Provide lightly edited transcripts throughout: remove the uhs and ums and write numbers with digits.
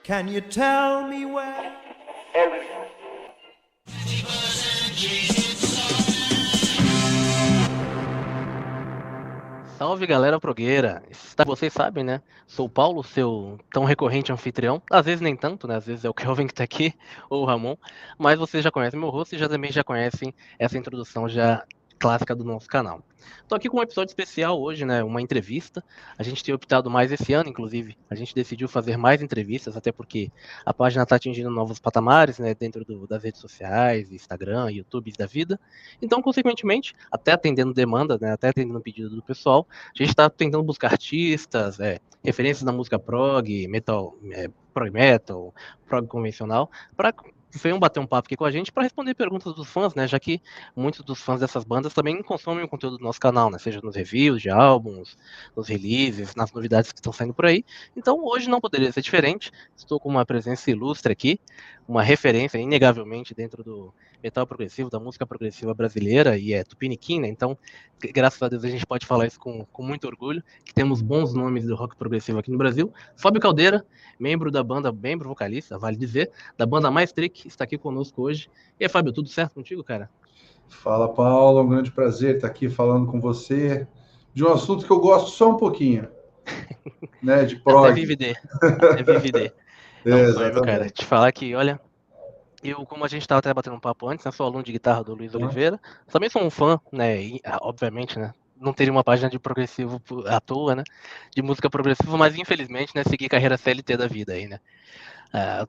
Can you tell me where? Salve galera progueira! Vocês sabem, né? Sou o Paulo, seu tão recorrente anfitrião. Às vezes nem tanto, né? Às vezes é o Kelvin que tá aqui, ou o Ramon. Mas vocês já conhecem meu rosto e também já conhecem essa introdução já clássica do nosso canal. Tô aqui com um episódio especial hoje, né? Uma entrevista. A gente tem optado mais esse ano, inclusive. A gente decidiu fazer mais entrevistas, até porque a página está atingindo novos patamares, né? Dentro das redes sociais, Instagram, YouTube da vida. Então, consequentemente, até atendendo demanda, né? Até atendendo pedido do pessoal, a gente está tentando buscar artistas, referências da música prog, prog metal, prog convencional, para venham bater um papo aqui com a gente para responder perguntas dos fãs, né? Já que muitos dos fãs dessas bandas também consomem o conteúdo do nosso canal, né? Seja nos reviews de álbuns, nos releases, nas novidades que estão saindo por aí. Então hoje não poderia ser diferente. Estou com uma presença ilustre aqui, uma referência inegavelmente dentro do metal progressivo, da música progressiva brasileira, e é Tupiniquim, né? Então, graças a Deus a gente pode falar isso com muito orgulho, que temos bons nomes do rock progressivo aqui no Brasil. Fábio Caldeira, membro da banda, membro vocalista, vale dizer, da banda Mais Trick, está aqui conosco hoje. E aí, Fábio, tudo certo contigo, cara? Fala, Paulo, é um grande prazer estar aqui falando com você de um assunto que eu gosto só um pouquinho, né, de Até prog. VVD. Até VVD. É um sonho, viu, cara? Exatamente. Te falar que, olha, eu, como a gente estava até batendo um papo antes, né, sou aluno de guitarra do Luiz Oliveira, também sou um fã, né, e, obviamente, né, não teria uma página de progressivo à toa, né, de música progressiva, mas infelizmente, né, segui carreira CLT da vida aí, né,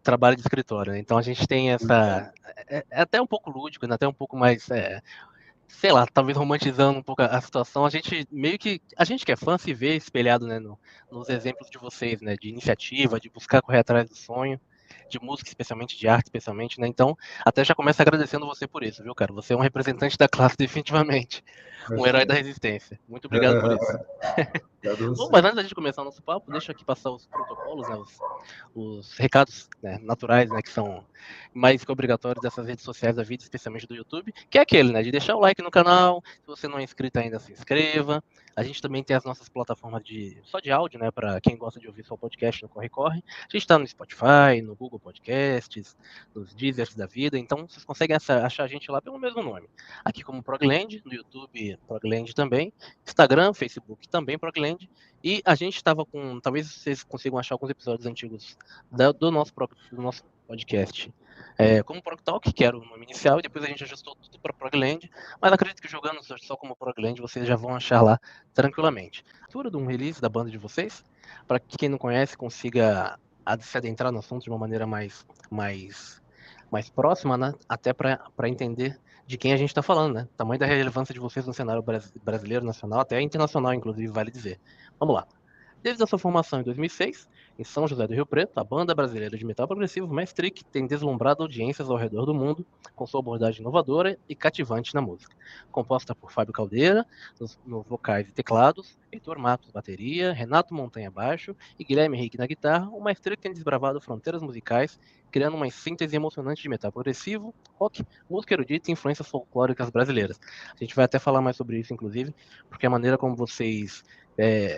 trabalho de escritório, né, então a gente tem essa, é até um pouco lúdico, né, até um pouco mais, sei lá, talvez romantizando um pouco a situação, a gente meio que, a gente que é fã se vê espelhado, né, nos exemplos de vocês, né, de iniciativa, de buscar correr atrás do sonho, de música especialmente, de arte especialmente, né, então até já começo agradecendo você por isso, viu, cara, você é um representante da classe definitivamente, um herói da resistência, muito obrigado por isso. Obrigado a Bom, você. mas antes da gente começar o nosso papo, deixa eu aqui passar os protocolos, né, os recados, né, naturais, né, que são mais que obrigatórios dessas redes sociais da vida, especialmente do YouTube, que é aquele, né, de deixar o like no canal, se você não é inscrito ainda, se inscreva. A gente também tem as nossas plataformas só de áudio, né, para quem gosta de ouvir só o podcast no Corre Corre. A gente está no Spotify, no Google Podcasts, nos Deezers da vida, então vocês conseguem achar a gente lá pelo mesmo nome. Aqui como Progland, no YouTube Progland também, Instagram, Facebook também Progland, e a gente estava com, talvez vocês consigam achar alguns episódios antigos do nosso podcast, como Prog Talk, que era o nome inicial, e depois a gente ajustou tudo para Progland, mas acredito que jogando só como Progland vocês já vão achar lá tranquilamente. A altura de um release da banda de vocês, para que quem não conhece consiga se adentrar no assunto de uma maneira mais próxima, né? Até para entender de quem a gente está falando, né? Tamanho da relevância de vocês no cenário brasileiro, nacional, até internacional, inclusive, vale dizer. Vamos lá. Desde a sua formação em 2006, em São José do Rio Preto, a banda brasileira de metal progressivo Maestric tem deslumbrado audiências ao redor do mundo com sua abordagem inovadora e cativante na música. Composta por Fábio Caldeira, nos vocais e teclados, Heitor Matos bateria, Renato Montanha baixo e Guilherme Henrique na guitarra, o Maestric tem desbravado fronteiras musicais, criando uma síntese emocionante de metal progressivo, rock, música erudita e influências folclóricas brasileiras. A gente vai até falar mais sobre isso, inclusive, porque a maneira como vocês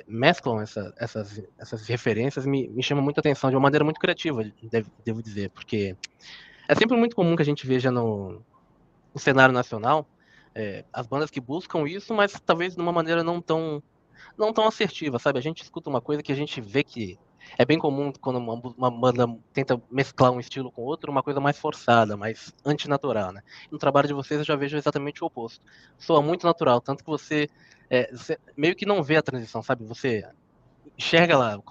mesclam essas referências me chama muita atenção de uma maneira muito criativa, devo dizer, porque é sempre muito comum que a gente veja no cenário nacional as bandas que buscam isso, mas talvez de uma maneira não tão assertiva, sabe? A gente escuta uma coisa que a gente vê que é bem comum quando uma banda tenta mesclar um estilo com outro, uma coisa mais forçada, mais antinatural, né? No trabalho de vocês eu já vejo exatamente o oposto. Soa muito natural, tanto que você meio que não vê a transição, sabe? Você enxerga ela,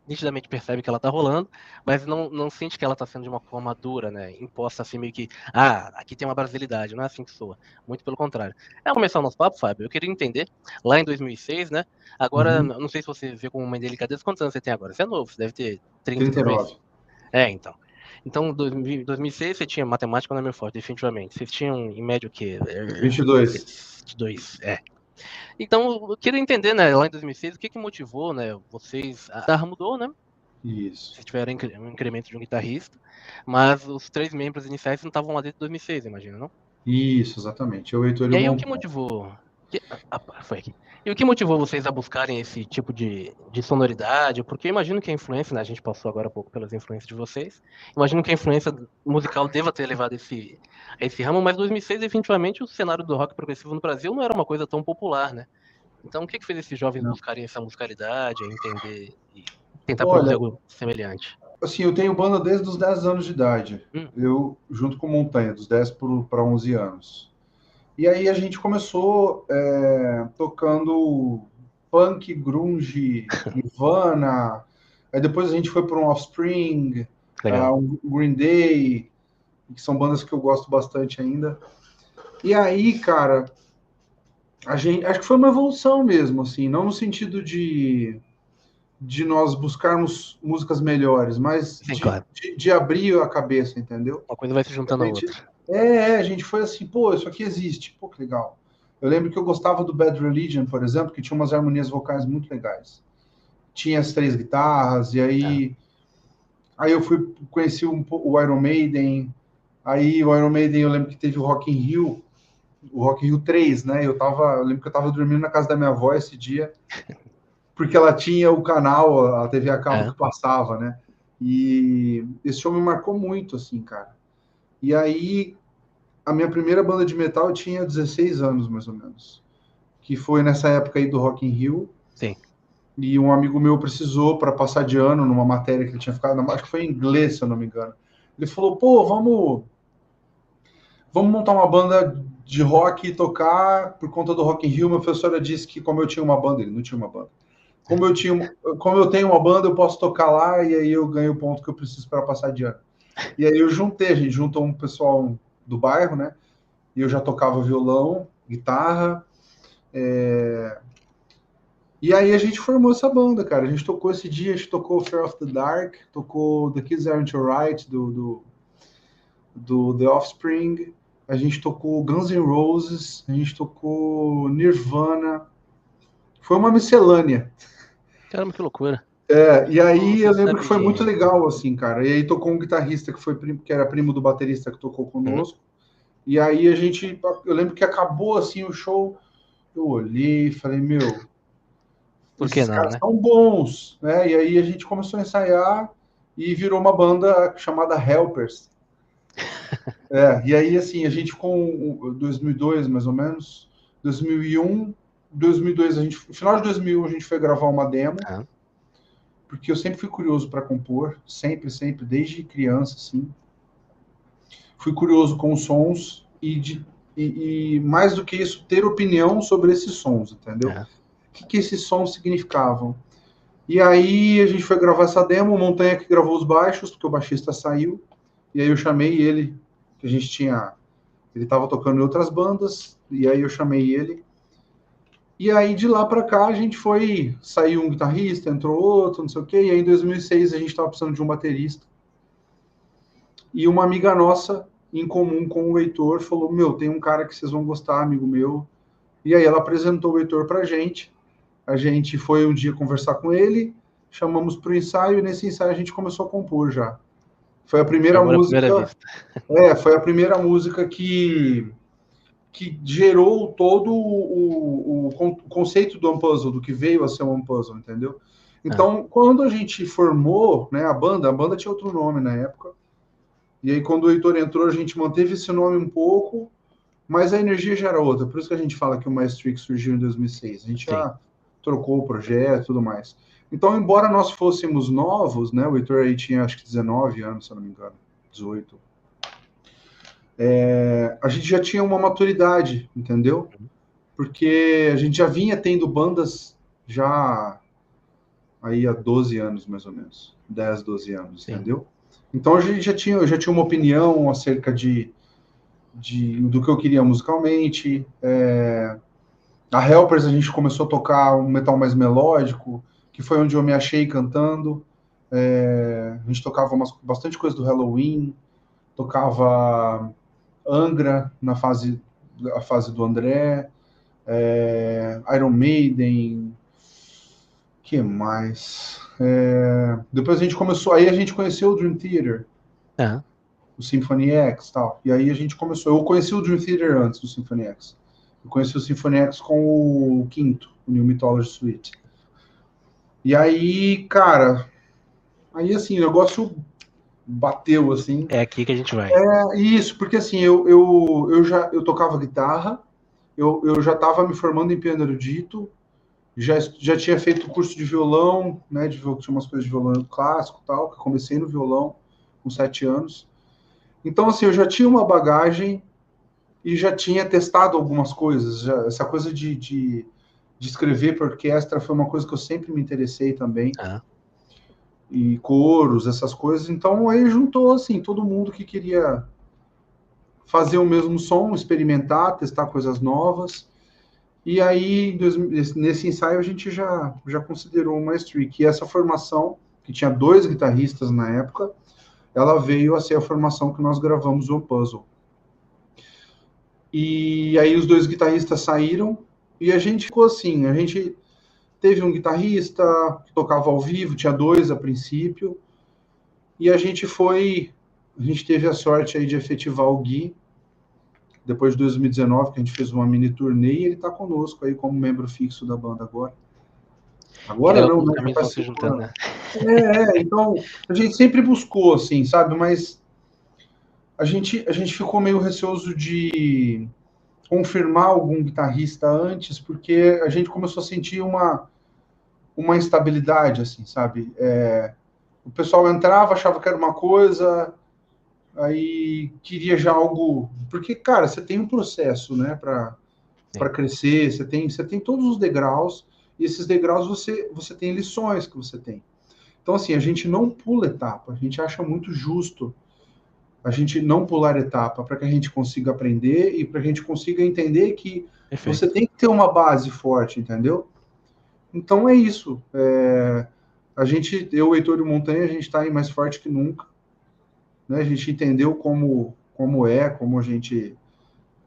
nitidamente percebe que ela tá rolando, mas não sente que ela tá sendo de uma forma dura, né? Imposta assim, meio que, aqui tem uma brasilidade, não é assim que soa. Muito pelo contrário. Começar o nosso papo, Fábio, eu queria entender, lá em 2006, né? Agora, Uhum. não sei se você vê com uma delicadeza, quantos anos você tem agora? Você é novo, você deve ter 30, talvez. 39. Então. Então, 2006 você tinha matemática não é meu forte, definitivamente. Vocês tinham, em média, o quê? 22. 22, Então, eu queria entender, né, lá em 2006, o que motivou, né, vocês... A guitarra mudou, né? Isso. Vocês tiveram um incremento de um guitarrista, mas os 3 membros iniciais não estavam lá desde 2006, imagina, não? Isso, exatamente. Eu, Heitor e E o aí, o que Montanha. motivou Foi aqui. E o que motivou vocês a buscarem esse tipo de sonoridade? Porque eu imagino que a influência, né, a gente passou agora há pouco pelas influências de vocês, imagino que a influência musical deva ter levado esse ramo, mas em 2006, definitivamente, o cenário do rock progressivo no Brasil não era uma coisa tão popular, né? Então, o que fez esses jovens Não. buscarem essa musicalidade, entender e tentar produzir Olha, algo semelhante? assim, eu tenho banda desde os 10 anos de idade. Hum, Eu, junto com Montanha, dos 10 para 11 anos. E aí a gente começou tocando punk, grunge, Nirvana. Aí depois a gente foi para um Offspring, legal. um Green Day, que são bandas que eu gosto bastante ainda. E aí, cara, a gente acho que foi uma evolução mesmo, assim, não no sentido de nós buscarmos músicas melhores, mas Sim, claro. de abrir a cabeça, entendeu? Uma coisa vai se juntando A à gente, outra. a gente foi assim, pô, isso aqui existe, pô, que legal. Eu lembro que eu gostava do Bad Religion, por exemplo, que tinha umas harmonias vocais muito legais. Tinha as 3 guitarras, e aí eu conheci o Iron Maiden, aí o Iron Maiden eu lembro que teve o Rock in Rio 3, né? Eu lembro que eu tava dormindo na casa da minha avó esse dia, porque ela tinha o canal, a TV a cabo que passava, né? E esse show me marcou muito, assim, cara. E aí, a minha primeira banda de metal eu tinha 16 anos, mais ou menos. Que foi nessa época aí do Rock in Rio. Sim. E um amigo meu precisou para passar de ano numa matéria que ele tinha ficado, acho que foi em inglês, se eu não me engano. Ele falou, pô, vamos montar uma banda de rock e tocar por conta do Rock in Rio. Minha professora disse que como eu tinha uma banda, ele não tinha uma banda. Como eu tenho uma banda, eu posso tocar lá e aí eu ganho o ponto que eu preciso para passar de ano. E aí a gente juntou um pessoal do bairro, né? E eu já tocava violão, guitarra. E aí a gente formou essa banda, cara. A gente tocou esse dia, a gente tocou Fear of the Dark, tocou The Kids Aren't Alright, do The Offspring. A gente tocou Guns N' Roses, a gente tocou Nirvana. Foi uma miscelânea. Caramba, que loucura. E aí Você eu lembro que foi muito sabe. legal, assim, cara. E aí tocou um guitarrista que era primo do baterista que tocou conosco. E aí eu lembro que acabou assim o show, eu olhei e falei, meu, Por que esses não, caras né? são bons, né? E aí a gente começou a ensaiar e virou uma banda chamada Helpers. E aí assim, a gente ficou em 2002, mais ou menos, 2001, 2002 no final de 2001 a gente foi gravar uma demo. Porque eu sempre fui curioso para compor, sempre, desde criança, assim. Fui curioso com os sons e mais do que isso, ter opinião sobre esses sons, entendeu? O que esses sons significavam? E aí a gente foi gravar essa demo, o Montanha que gravou os baixos, porque o baixista saiu, e aí eu chamei ele, que ele estava tocando em outras bandas, e aí eu chamei ele. E aí de lá para cá a gente saiu um guitarrista, entrou outro, não sei o quê, e aí em 2006 a gente estava precisando de um baterista. E uma amiga nossa, em comum com o Heitor, falou, meu, tem um cara que vocês vão gostar, amigo meu. E aí ela apresentou o Heitor pra gente. A gente foi um dia conversar com ele, chamamos para o ensaio, e nesse ensaio a gente começou a compor já. Foi a primeira música. Foi a primeira música que gerou todo o conceito do Unpuzzle, do que veio a ser um Unpuzzle, entendeu? Então, quando a gente formou, né, a banda tinha outro nome na época, e aí quando o Heitor entrou, a gente manteve esse nome um pouco, mas a energia já era outra, por isso que a gente fala que o Maestrix surgiu em 2006, a gente já trocou o projeto e tudo mais. Então, embora nós fôssemos novos, né, o Heitor aí tinha acho que 19 anos, se eu não me engano, 18, a gente já tinha uma maturidade, entendeu? Porque a gente já vinha tendo bandas já aí há 12 anos, mais ou menos. 10, 12 anos, entendeu? Então a gente eu já tinha uma opinião acerca do que eu queria musicalmente. A Helpers a gente começou a tocar um metal mais melódico, que foi onde eu me achei cantando. A gente tocava bastante coisa do Halloween, tocava Angra a fase do André, Iron Maiden, que mais? Depois a gente aí a gente conheceu o Dream Theater, o Symphony X e tal, e aí a gente começou, eu conheci o Dream Theater antes do Symphony X, Eu conheci o Symphony X com o quinto, o New Mythology Suite. E aí, cara, aí assim, o negócio bateu, assim. É aqui que a gente vai. Isso, porque assim, eu tocava guitarra, eu já estava me formando em piano erudito, já tinha feito curso de violão, né, tinha umas coisas de violão clássico e tal, que eu comecei no violão com 7 anos. Então, assim, eu já tinha uma bagagem e já tinha testado algumas coisas. Essa coisa de escrever para orquestra foi uma coisa que eu sempre me interessei também. Ah, E coros, essas coisas. Então, aí juntou, assim, todo mundo que queria fazer o mesmo som, experimentar, testar coisas novas. E aí, nesse ensaio, a gente já considerou uma streak. E essa formação, que tinha 2 guitarristas na época, ela veio a ser a formação que nós gravamos o Puzzle. E aí os 2 guitarristas saíram e a gente ficou assim, a gente teve um guitarrista que tocava ao vivo, tinha 2 a princípio, e a gente teve a sorte aí de efetivar o Gui, depois de 2019, que a gente fez uma mini turnê, e ele está conosco aí como membro fixo da banda agora. que Agora legal não, como os né? Já caminhos vão faz se 5 juntando, anos. né? Então, a gente sempre buscou, assim, sabe? Mas a gente ficou meio receoso de confirmar algum guitarrista antes, porque a gente começou a sentir uma instabilidade, assim, sabe? O pessoal entrava, achava que era uma coisa, aí queria já algo. Porque, cara, você tem um processo, né, para Sim, crescer, você tem todos os degraus, e esses degraus você tem lições que você tem. Então, assim, a gente não pula etapa, a gente acha muito justo a gente não pular etapa para que a gente consiga aprender e para que a gente consiga entender que você perfeito. tem que ter uma base forte, entendeu? Então é isso. Eu, Heitor e o Montanha, a gente está aí mais forte que nunca. Né? A gente entendeu como a gente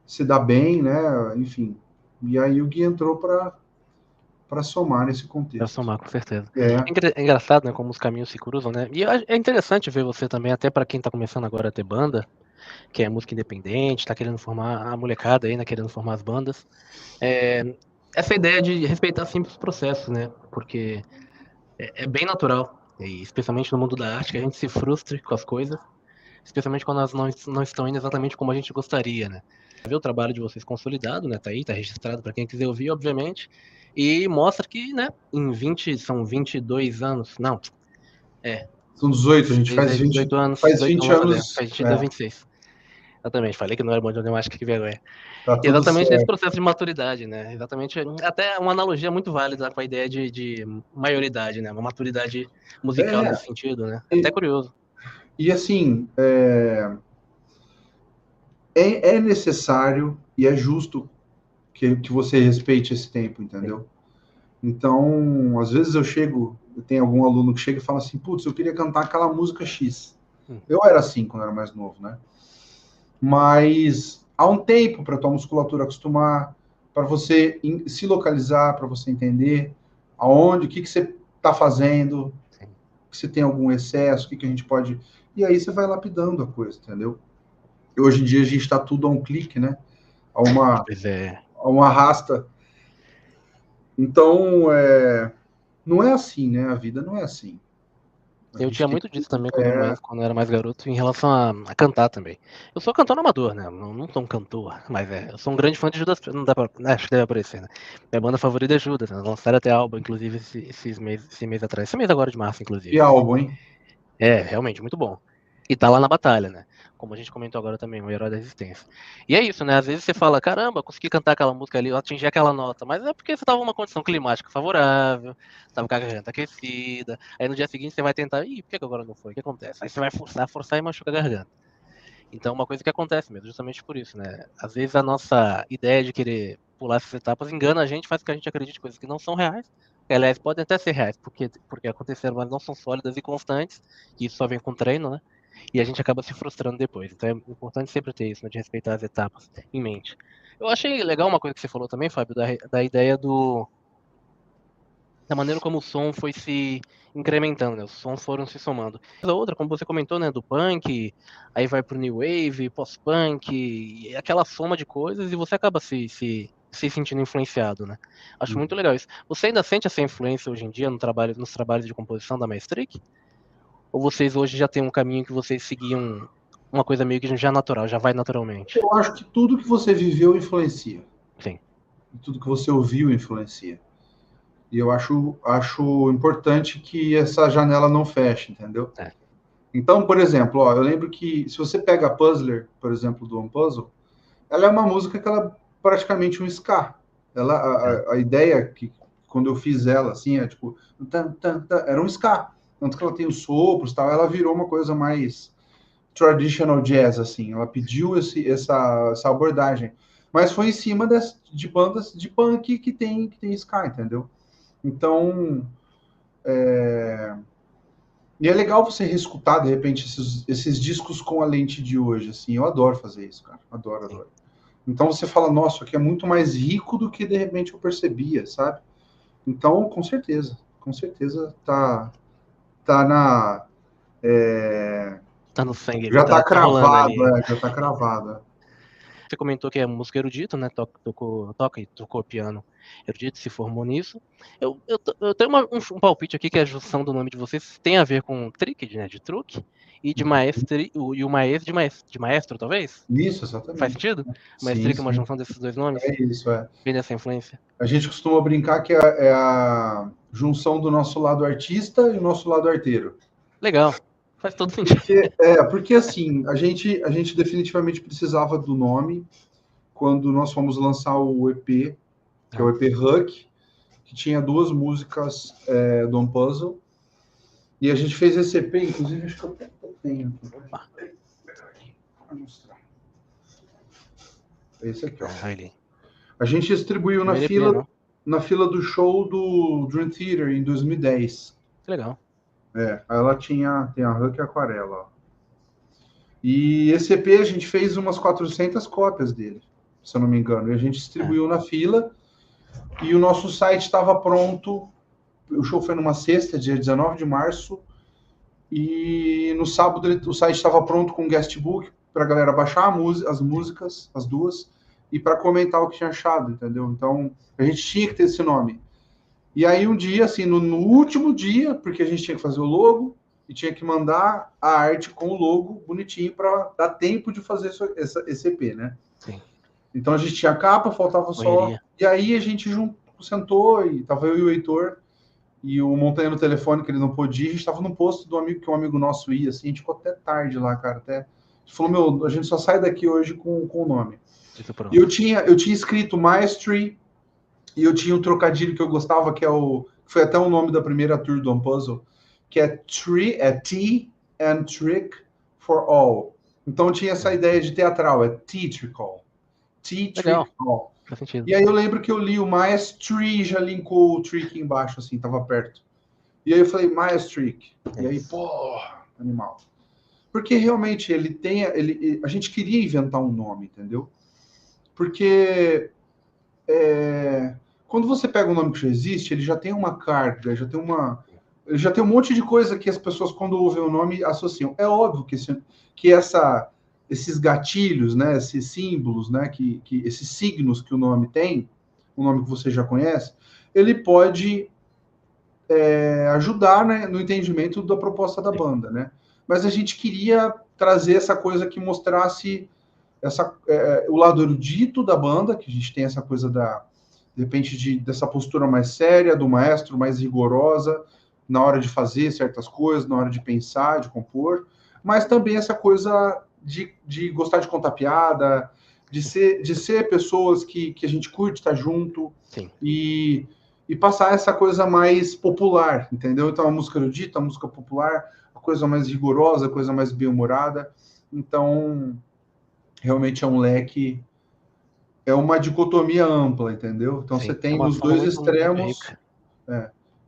se dá bem, né? Enfim. E aí o Gui entrou para somar nesse Pra contexto. somar, com certeza. É, É engraçado, né, como os caminhos se cruzam, né? E é interessante ver você também, até pra quem tá começando agora a ter banda, que é música independente, tá querendo formar a molecada aí, né, querendo formar as bandas. É, essa ideia de respeitar sempre os processos, né? Porque é bem natural, e especialmente no mundo da arte, que a gente se frustre com as coisas, especialmente quando elas não estão indo exatamente como a gente gostaria, né? Ver o trabalho de vocês consolidado, né? Tá aí, tá registrado para quem quiser ouvir, obviamente, e mostra que, né, são 22 anos, não, é, são 18, a gente 6 faz vezes 20, 18 anos, faz 18 20 vamos fazer, anos, faz sentido 26. Exatamente, falei que não era bom de matemática, que vergonha. tá E tudo exatamente nesse certo. processo de maturidade, né? Exatamente, até uma analogia muito válida com a ideia de maioridade, né? Uma maturidade musical É, nesse sentido, né? É até e, curioso. e assim, é necessário e é justo que você respeite esse tempo, Sim. entendeu? Então, às vezes eu tenho algum aluno que chega e fala assim, putz, eu queria cantar aquela música X. Hum, Eu era assim quando eu era mais novo, né? Mas há um tempo para a tua musculatura acostumar, para você se localizar, para você entender aonde, o que você está fazendo, sim. se tem algum excesso, o que a gente pode. E aí você vai lapidando a coisa, entendeu? E hoje em dia a gente está tudo a um clique, né? A uma, Pois é. a uma rasta. Então, não é assim, né? A vida não é assim. A Eu gente tinha tem muito que. disso também quando eu era mais garoto, em relação a cantar também. Eu sou cantor amador, né? Não sou um cantor, mas eu sou um grande fã de Judas Priest. Não dá pra, acho que deve aparecer, né? Minha banda favorita é Judas, né? Lançaram até álbum, inclusive, esse mês atrás. Esse mês agora de março, inclusive. Que álbum, hein? É, realmente, muito bom. E tá lá na batalha, né? Como a gente comentou agora também, o Herói da Resistência. E é isso, né? Às vezes você fala, caramba, consegui cantar aquela música ali, eu atingi aquela nota, mas é porque você tava numa condição climática favorável, tava com a garganta aquecida, aí no dia seguinte você vai tentar, ih, por que agora não foi? O que acontece? Aí você vai forçar e machuca a garganta. Então, uma coisa que acontece mesmo, justamente por isso, né? Às vezes a nossa ideia de querer pular essas etapas engana a gente, faz com que a gente acredite em coisas que não são reais. Que, aliás, podem até ser reais, porque aconteceram, mas não são sólidas e constantes, e isso só vem com treino, né? E a gente acaba se frustrando depois. Então é importante sempre ter isso, né, de respeitar as etapas em mente. Eu achei legal uma coisa que você falou também, Fábio, da ideia da maneira como o som foi se incrementando, né? Os sons foram se somando. A outra, como você comentou, né, do punk, aí vai pro new wave, pós-punk, e aquela soma de coisas, e você acaba se sentindo influenciado, né? Acho muito legal isso. Você ainda sente essa influência hoje em dia nos trabalhos de composição da Maestric? Ou vocês hoje já têm um caminho que vocês seguiam uma coisa meio que já natural, já vai naturalmente? Eu acho que tudo que você viveu influencia. Sim. Tudo que você ouviu influencia. E eu acho importante que essa janela não feche, entendeu? É. Então, por exemplo, ó, eu lembro que se você pega a Puzzler, por exemplo, do One Puzzle, ela é uma música que ela é praticamente um ska. A ideia que quando eu fiz ela, assim, é tipo, era um ska. Tanto que ela tem os sopros, tal, ela virou uma coisa mais traditional jazz, assim. Ela pediu essa abordagem, mas foi em cima de bandas de punk que tem ska, entendeu? Então, e é legal você reescutar, de repente, esses discos com a lente de hoje, assim. Eu adoro fazer isso, cara. Adoro. Então você fala, nossa, aqui é muito mais rico do que, de repente, eu percebia, sabe? Então, com certeza tá na... Tá no sangue ali, já tá tá rolando cravado, ali. já tá cravado. Você comentou que é músico erudito, né? Toca e tocou piano erudito, se formou nisso. Eu tenho um palpite aqui que a junção do nome de vocês tem a ver com trick, né? De truque, e de maestri, e o maestro de maestro, talvez? Isso, exatamente. Faz sentido? Sim, Maestric é uma junção desses dois nomes? é isso, é. Vem dessa influência? A gente costuma brincar que é a junção do nosso lado artista e o nosso lado arteiro. Legal. Faz todo sentido. Porque assim, a gente definitivamente precisava do nome quando nós fomos lançar o EP, que é o EP Huck, que tinha 2 músicas do One Puzzle. E a gente fez esse EP, inclusive, acho que eu até tenho aqui. Vou mostrar. Esse aqui, ó. A gente distribuiu na fila do show do Dream Theater em 2010. Que legal. Ela tem a Huck e a Aquarela, ó. E esse EP a gente fez umas 400 cópias dele, se eu não me engano. E a gente distribuiu na fila e o nosso site estava pronto. O show foi numa sexta, dia 19 de março. E no sábado o site estava pronto com um guestbook para a galera baixar as músicas, as 2, e para comentar o que tinha achado, entendeu? Então a gente tinha que ter esse nome. E aí um dia, assim, no último dia, porque a gente tinha que fazer o logo e tinha que mandar a arte com o logo bonitinho para dar tempo de fazer esse EP, né? Sim. Então a gente tinha a capa, faltava só... E aí a gente sentou e tava eu e o Heitor e o Montanha no telefone, que ele não podia, a gente estava no posto do amigo, que um amigo nosso ia, assim, a gente ficou até tarde lá, cara, até... A gente falou, a gente só sai daqui hoje com o nome. E eu tinha escrito Maestry, e eu tinha um trocadilho que eu gostava, que foi até o nome da primeira tour do One Puzzle, que é T and Trick for All. Então tinha essa ideia de teatral, é Teatrical. Teatrical. Faz sentido. E aí eu lembro que eu li o Maestry e já linkou o trick embaixo, assim, tava perto. E aí eu falei, Maestric. E aí, porra, animal. Porque realmente a gente queria inventar um nome, entendeu? Porque quando você pega um nome que já existe, ele já tem uma carga, ele já tem um monte de coisa que as pessoas, quando ouvem o nome, associam. É óbvio que esses gatilhos, né, esses símbolos, né, que esses signos que o nome tem, o nome que você já conhece, ele pode ajudar, né, no entendimento da proposta da banda, né? Mas a gente queria trazer essa coisa que mostrasse o lado erudito da banda, que a gente tem essa coisa de repente dessa postura mais séria, do maestro, mais rigorosa na hora de fazer certas coisas, na hora de pensar, de compor, mas também essa coisa de gostar de contar piada, de ser pessoas que a gente curte estar junto. Sim. E passar essa coisa mais popular, entendeu? Então a música erudita, a música popular, a coisa mais rigorosa, a coisa mais bem-humorada. Então realmente é um leque, é uma dicotomia ampla, entendeu? Então você tem os dois extremos.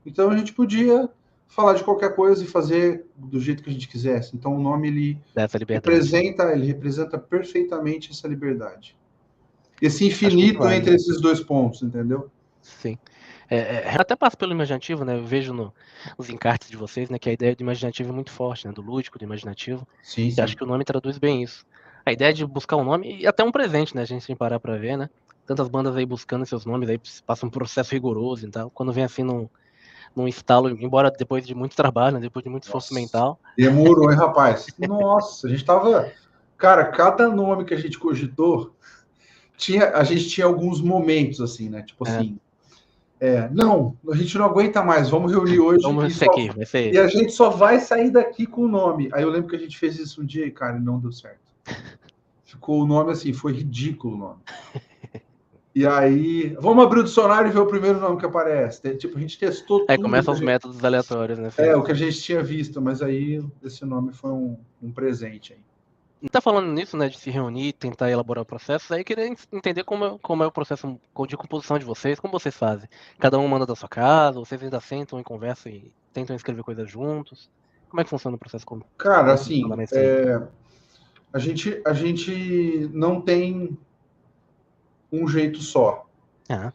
Então a gente podia falar de qualquer coisa e fazer do jeito que a gente quisesse. Então o nome ele representa perfeitamente essa liberdade. Esse infinito entre esses dois pontos, entendeu? Sim. Até passa pelo imaginativo, né? Eu vejo nos encartes de vocês, né, que a ideia do imaginativo é muito forte, né? Do lúdico, do imaginativo. Sim. E acho que o nome traduz bem isso. A ideia de buscar um nome e até um presente, né? A gente tem que parar para ver, né? tantas bandas aí buscando seus nomes, aí passa um processo rigoroso e tal. Quando vem assim num estalo, embora depois de muito trabalho, né, depois de muito esforço mental. Demorou, hein, rapaz? Nossa, a gente tava. Cara, cada nome que a gente cogitou, a gente tinha alguns momentos, assim, né? Tipo assim, não, a gente não aguenta mais, vamos reunir hoje Vamos esse aqui, vai ser e a esse. gente só vai sair daqui com o nome. Aí eu lembro que a gente fez isso um dia e, cara, não deu certo. Ficou o nome assim, foi ridículo o nome. E aí, vamos abrir o dicionário e ver o primeiro nome que aparece. Tipo, a gente testou Aí tudo. começam os métodos aleatórios, né? O que a gente tinha visto, mas aí esse nome foi um presente aí. Tá falando nisso, né, de se reunir, tentar elaborar o processo, aí eu queria entender como é o processo de composição de vocês, como vocês fazem. Cada um manda da sua casa, vocês ainda sentam e conversam e tentam escrever coisas juntos. Como é que funciona o processo? Cara, Como assim, funciona isso aí? a gente não tem um jeito só. Ah,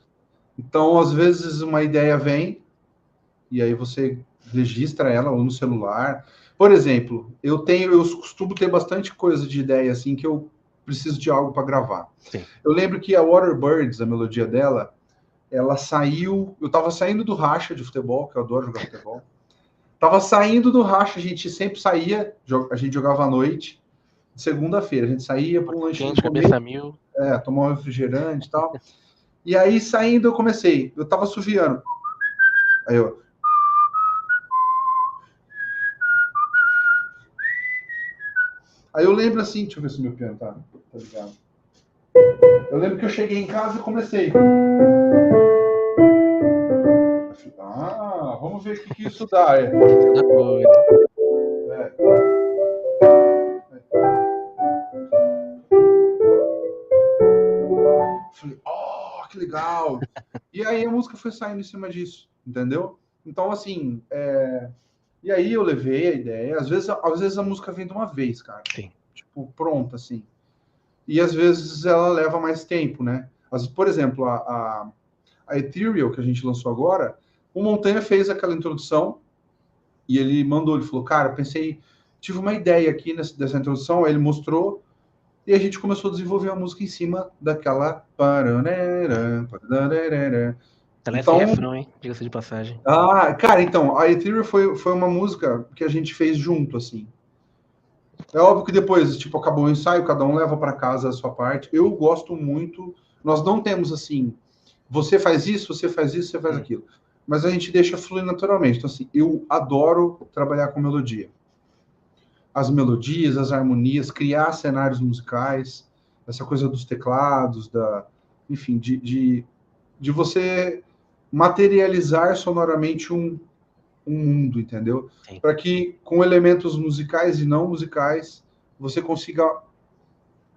Então, às vezes, uma ideia vem e aí você registra ela ou no celular. Por exemplo, eu costumo ter bastante coisa de ideia assim que eu preciso de algo para gravar. sim. Eu lembro que a Waterbirds, a melodia dela, ela saiu. Eu estava saindo do racha de futebol, que eu adoro jogar futebol. Tava saindo do racha, a gente sempre saía, a gente jogava à noite, segunda-feira, a gente saía para um lanchinho Quente, comer, cabeça mil. tomar um refrigerante e tal. E aí, saindo, eu tava assoviando. Aí eu. Aí eu lembro assim, deixa eu ver se meu piano tá ligado. Eu lembro que eu cheguei em casa e comecei. Vamos ver o que isso dá. Da coisa. Falei, que legal! E aí a música foi saindo em cima disso, entendeu? Então, assim, e aí eu levei a ideia. Às vezes a música vem de uma vez, cara. Sim. Tipo, pronta, assim. E às vezes ela leva mais tempo, né? Por exemplo, a Ethereal, que a gente lançou agora, o Montanha fez aquela introdução e ele falou, cara, pensei, tive uma ideia aqui dessa introdução, aí ele mostrou e a gente começou a desenvolver a música em cima daquela. Telefone Então, refrão, hein? Diga-se de passagem. cara, então, a Ethereal foi uma música que a gente fez junto, assim. É óbvio que depois, tipo, acabou o ensaio, cada um leva para casa a sua parte. Eu gosto muito. Nós não temos assim, você faz isso, você faz isso, você faz aquilo. Mas a gente deixa fluir naturalmente. Então, assim, eu adoro trabalhar com melodia. As melodias, as harmonias, criar cenários musicais, essa coisa dos teclados, enfim, de você materializar sonoramente um mundo, entendeu? Para que com elementos musicais e não musicais você consiga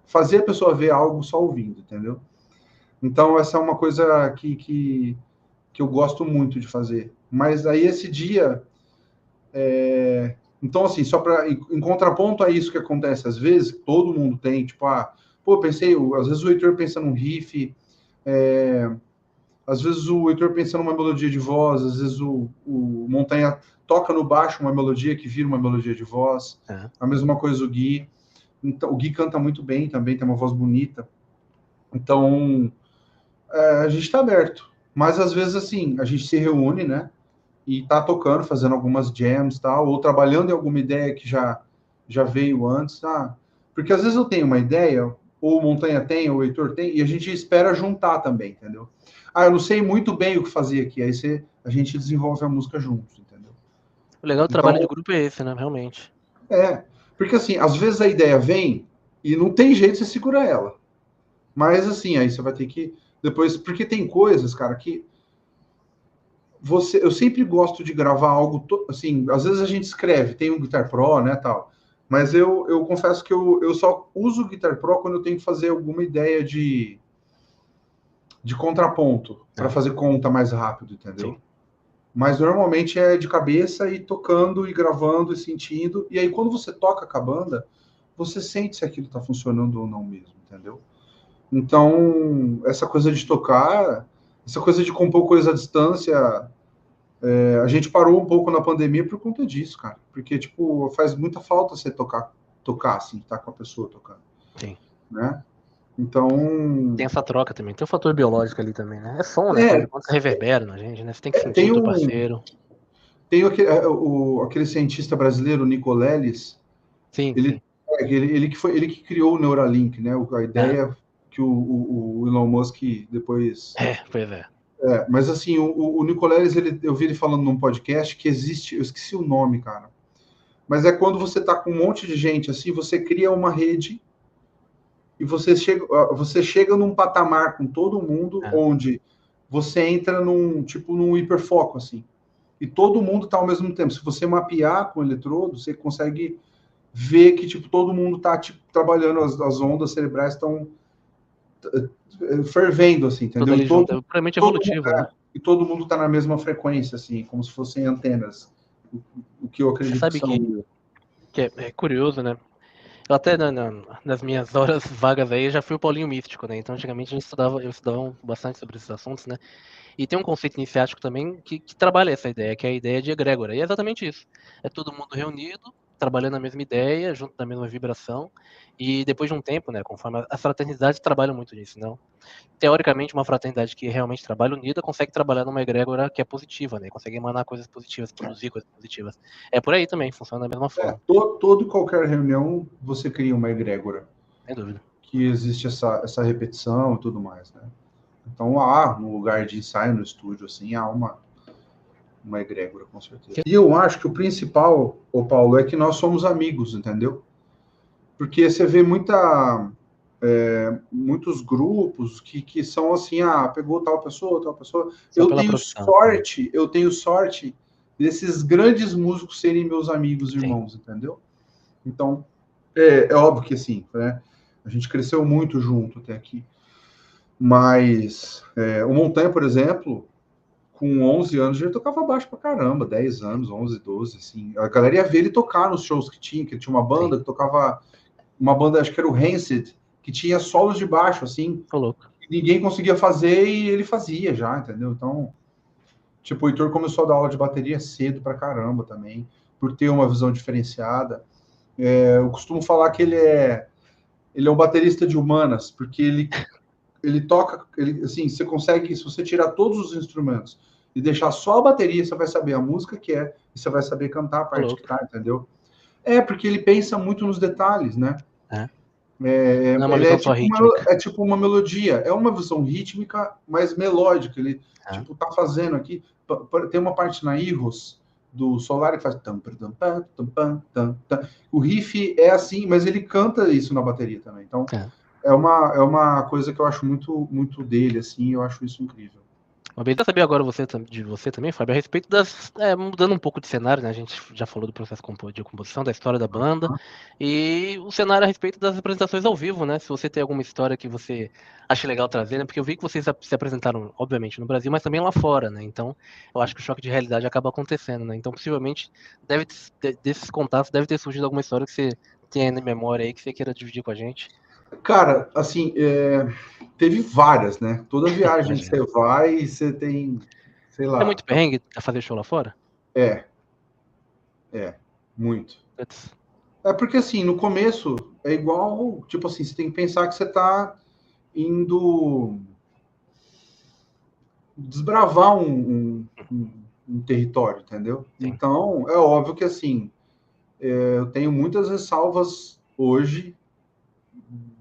fazer a pessoa ver algo só ouvindo, entendeu? Então essa é uma coisa que eu gosto muito de fazer. Mas aí esse dia, então assim, só para em contraponto a isso que acontece às vezes, todo mundo tem, tipo, pensei, às vezes o Heitor pensa num riff, às vezes o Heitor pensa numa melodia de voz, às vezes o Montanha toca no baixo uma melodia que vira uma melodia de voz. A mesma coisa o Gui. Então, o Gui canta muito bem também, tem uma voz bonita. Então, a gente está aberto. Mas às vezes, assim, a gente se reúne, né? E tá tocando, fazendo algumas jams, tal, ou trabalhando em alguma ideia que já veio antes, tá? Porque às vezes eu tenho uma ideia, ou o Montanha tem, ou o Heitor tem, e a gente espera juntar também, entendeu? Eu não sei muito bem o que fazer aqui, aí a gente desenvolve a música juntos, entendeu? O legal do trabalho de grupo é esse, né? Realmente. Porque assim, às vezes a ideia vem e não tem jeito de você segurar ela. Mas assim, aí você vai ter que depois, porque tem coisas, cara, que eu sempre gosto de gravar algo, assim, às vezes a gente escreve, tem um Guitar Pro, né, tal, mas eu confesso que eu só uso o Guitar Pro quando eu tenho que fazer alguma ideia de contraponto, para fazer conta mais rápido, entendeu? Sim. Mas normalmente é de cabeça e tocando e gravando e sentindo, e aí quando você toca com a banda, você sente se aquilo está funcionando ou não mesmo, entendeu? Então, essa coisa de tocar, essa coisa de compor coisa à distância, a gente parou um pouco na pandemia por conta disso, cara. Porque, tipo, faz muita falta você tocar assim, tá com a pessoa tocando. Sim. Né? Então, Tem essa troca também. Tem o fator biológico ali também, né? É som, né? Afinal de contas, reverbera na gente, né? Você tem que sentir tem o teu um, parceiro. tem aquele cientista brasileiro, Nico Lelis, Sim, ele, sim. ele que criou o Neuralink, né? A É, ideia que o Elon Musk depois... pois é. Mas assim, o Nico Lelis, eu vi ele falando num podcast que existe, eu esqueci o nome, cara, mas é quando você tá com um monte de gente, assim, você cria uma rede e você chega num patamar com todo mundo É. onde você entra num hiperfoco, assim, e todo mundo está ao mesmo tempo. Se você mapear com o eletrodo, você consegue ver que tipo todo mundo está tipo, trabalhando, as ondas cerebrais estão fervendo, assim, Tudo entendeu? ali junto. É puramente Todo, evolutivo, né? e todo mundo está na mesma frequência, assim, como se fossem antenas. O que eu Você acredito que sabe são. que é curioso, né? Eu até nas minhas horas vagas aí já fui o Paulinho Místico, né? Então antigamente eu estudava bastante sobre esses assuntos, né? E tem um conceito iniciático também que trabalha essa ideia, que é a ideia de egrégora. E é exatamente isso. É todo mundo reunido, trabalhando a mesma ideia, junto na mesma vibração. E depois de um tempo, né, conforme as fraternidades trabalham muito nisso, não? Teoricamente, uma fraternidade que realmente trabalha unida consegue trabalhar numa egrégora que é positiva, né? Consegue emanar coisas positivas, produzir coisas positivas. É por aí também, funciona da mesma forma, Todo e qualquer reunião você cria uma egrégora, sem dúvida. que existe essa repetição e tudo mais, né? Então há, no lugar de ensaio, no estúdio, assim, há uma egrégora, com certeza. E eu acho que o principal, ô Paulo, é que nós somos amigos, entendeu? Porque você vê muitos grupos que são assim, pegou tal pessoa. Só pela profissão. Eu tenho sorte desses grandes músicos serem meus amigos e Sim. irmãos, entendeu? Então, é óbvio que assim, né? A gente cresceu muito junto até aqui. Mas o Montanha, por exemplo, com 11 anos, já tocava baixo pra caramba, 10 anos, 11, 12, assim. A galera ia ver ele tocar nos shows que ele tinha uma banda Sim. que tocava, uma banda, acho que era o Rancid, que tinha solos de baixo, assim, Tô louco. que ninguém conseguia fazer e ele fazia já, entendeu? Então, tipo, o Heitor começou a dar aula de bateria cedo pra caramba também, por ter uma visão diferenciada. Eu costumo falar que ele é um baterista de humanas, porque ele toca, assim, você consegue, se você tirar todos os instrumentos e deixar só a bateria, você vai saber a música que é, e você vai saber cantar a Tô parte que louco. tá, entendeu? Porque ele pensa muito nos detalhes, né? É. Não é uma Ele visão só rítmica. é tipo uma melodia, é uma visão rítmica, mas melódica. Ele, É. tipo, tá fazendo aqui. Tem uma parte na Iros do Solar que faz. O riff é assim, mas ele canta isso na bateria também. Então, É. é uma coisa que eu acho muito dele, assim, eu acho isso incrível. Uma vez eu sabia agora de você também, Fábio, a respeito mudando um pouco de cenário, né? A gente já falou do processo de composição, da história da banda, e o cenário a respeito das apresentações ao vivo, né? Se você tem alguma história que você acha legal trazer, né? Porque eu vi que vocês se apresentaram, obviamente, no Brasil, mas também lá fora, né? Então, eu acho que o choque de realidade acaba acontecendo, né? Então, possivelmente, desses contatos, deve ter surgido alguma história que você tenha na memória aí, que você queira dividir com a gente. Cara, assim, teve várias, né? Toda viagem que Imagina. você vai, você tem, sei É lá, muito perrengue a fazer show lá fora? é, muito. Putz. É porque assim, no começo é igual, tipo assim, você tem que pensar que você tá indo desbravar um território, entendeu? Sim. Então, é óbvio que assim, eu tenho muitas ressalvas hoje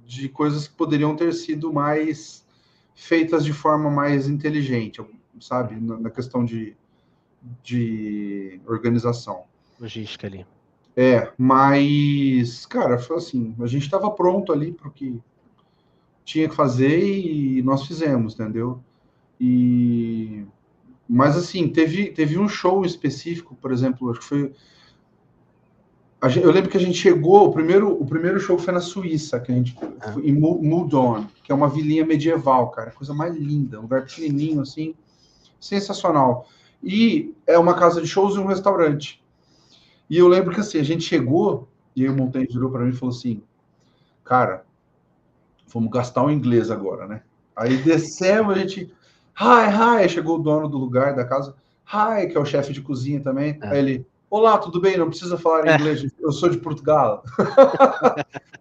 de coisas que poderiam ter sido mais feitas de forma mais inteligente, sabe? Na questão de organização. Logística ali. Mas, cara, foi assim, a gente estava pronto ali para o que tinha que fazer e nós fizemos, entendeu? Mas assim, teve um show específico, por exemplo, acho que foi. Eu lembro que a gente chegou, o primeiro show foi na Suíça, que a gente foi em Moudon, que é uma vilinha medieval, cara, coisa mais linda, um lugar pequenininho assim, sensacional. E é uma casa de shows e um restaurante. E eu lembro que assim, a gente chegou e aí o Montanha virou para mim e falou assim: cara, vamos gastar o inglês agora, né? Aí descemos, a gente. Hi, chegou o dono do lugar, da casa. Hi, que é o chefe de cozinha também. Aí ele, olá, tudo bem? Não precisa falar inglês, eu sou de Portugal.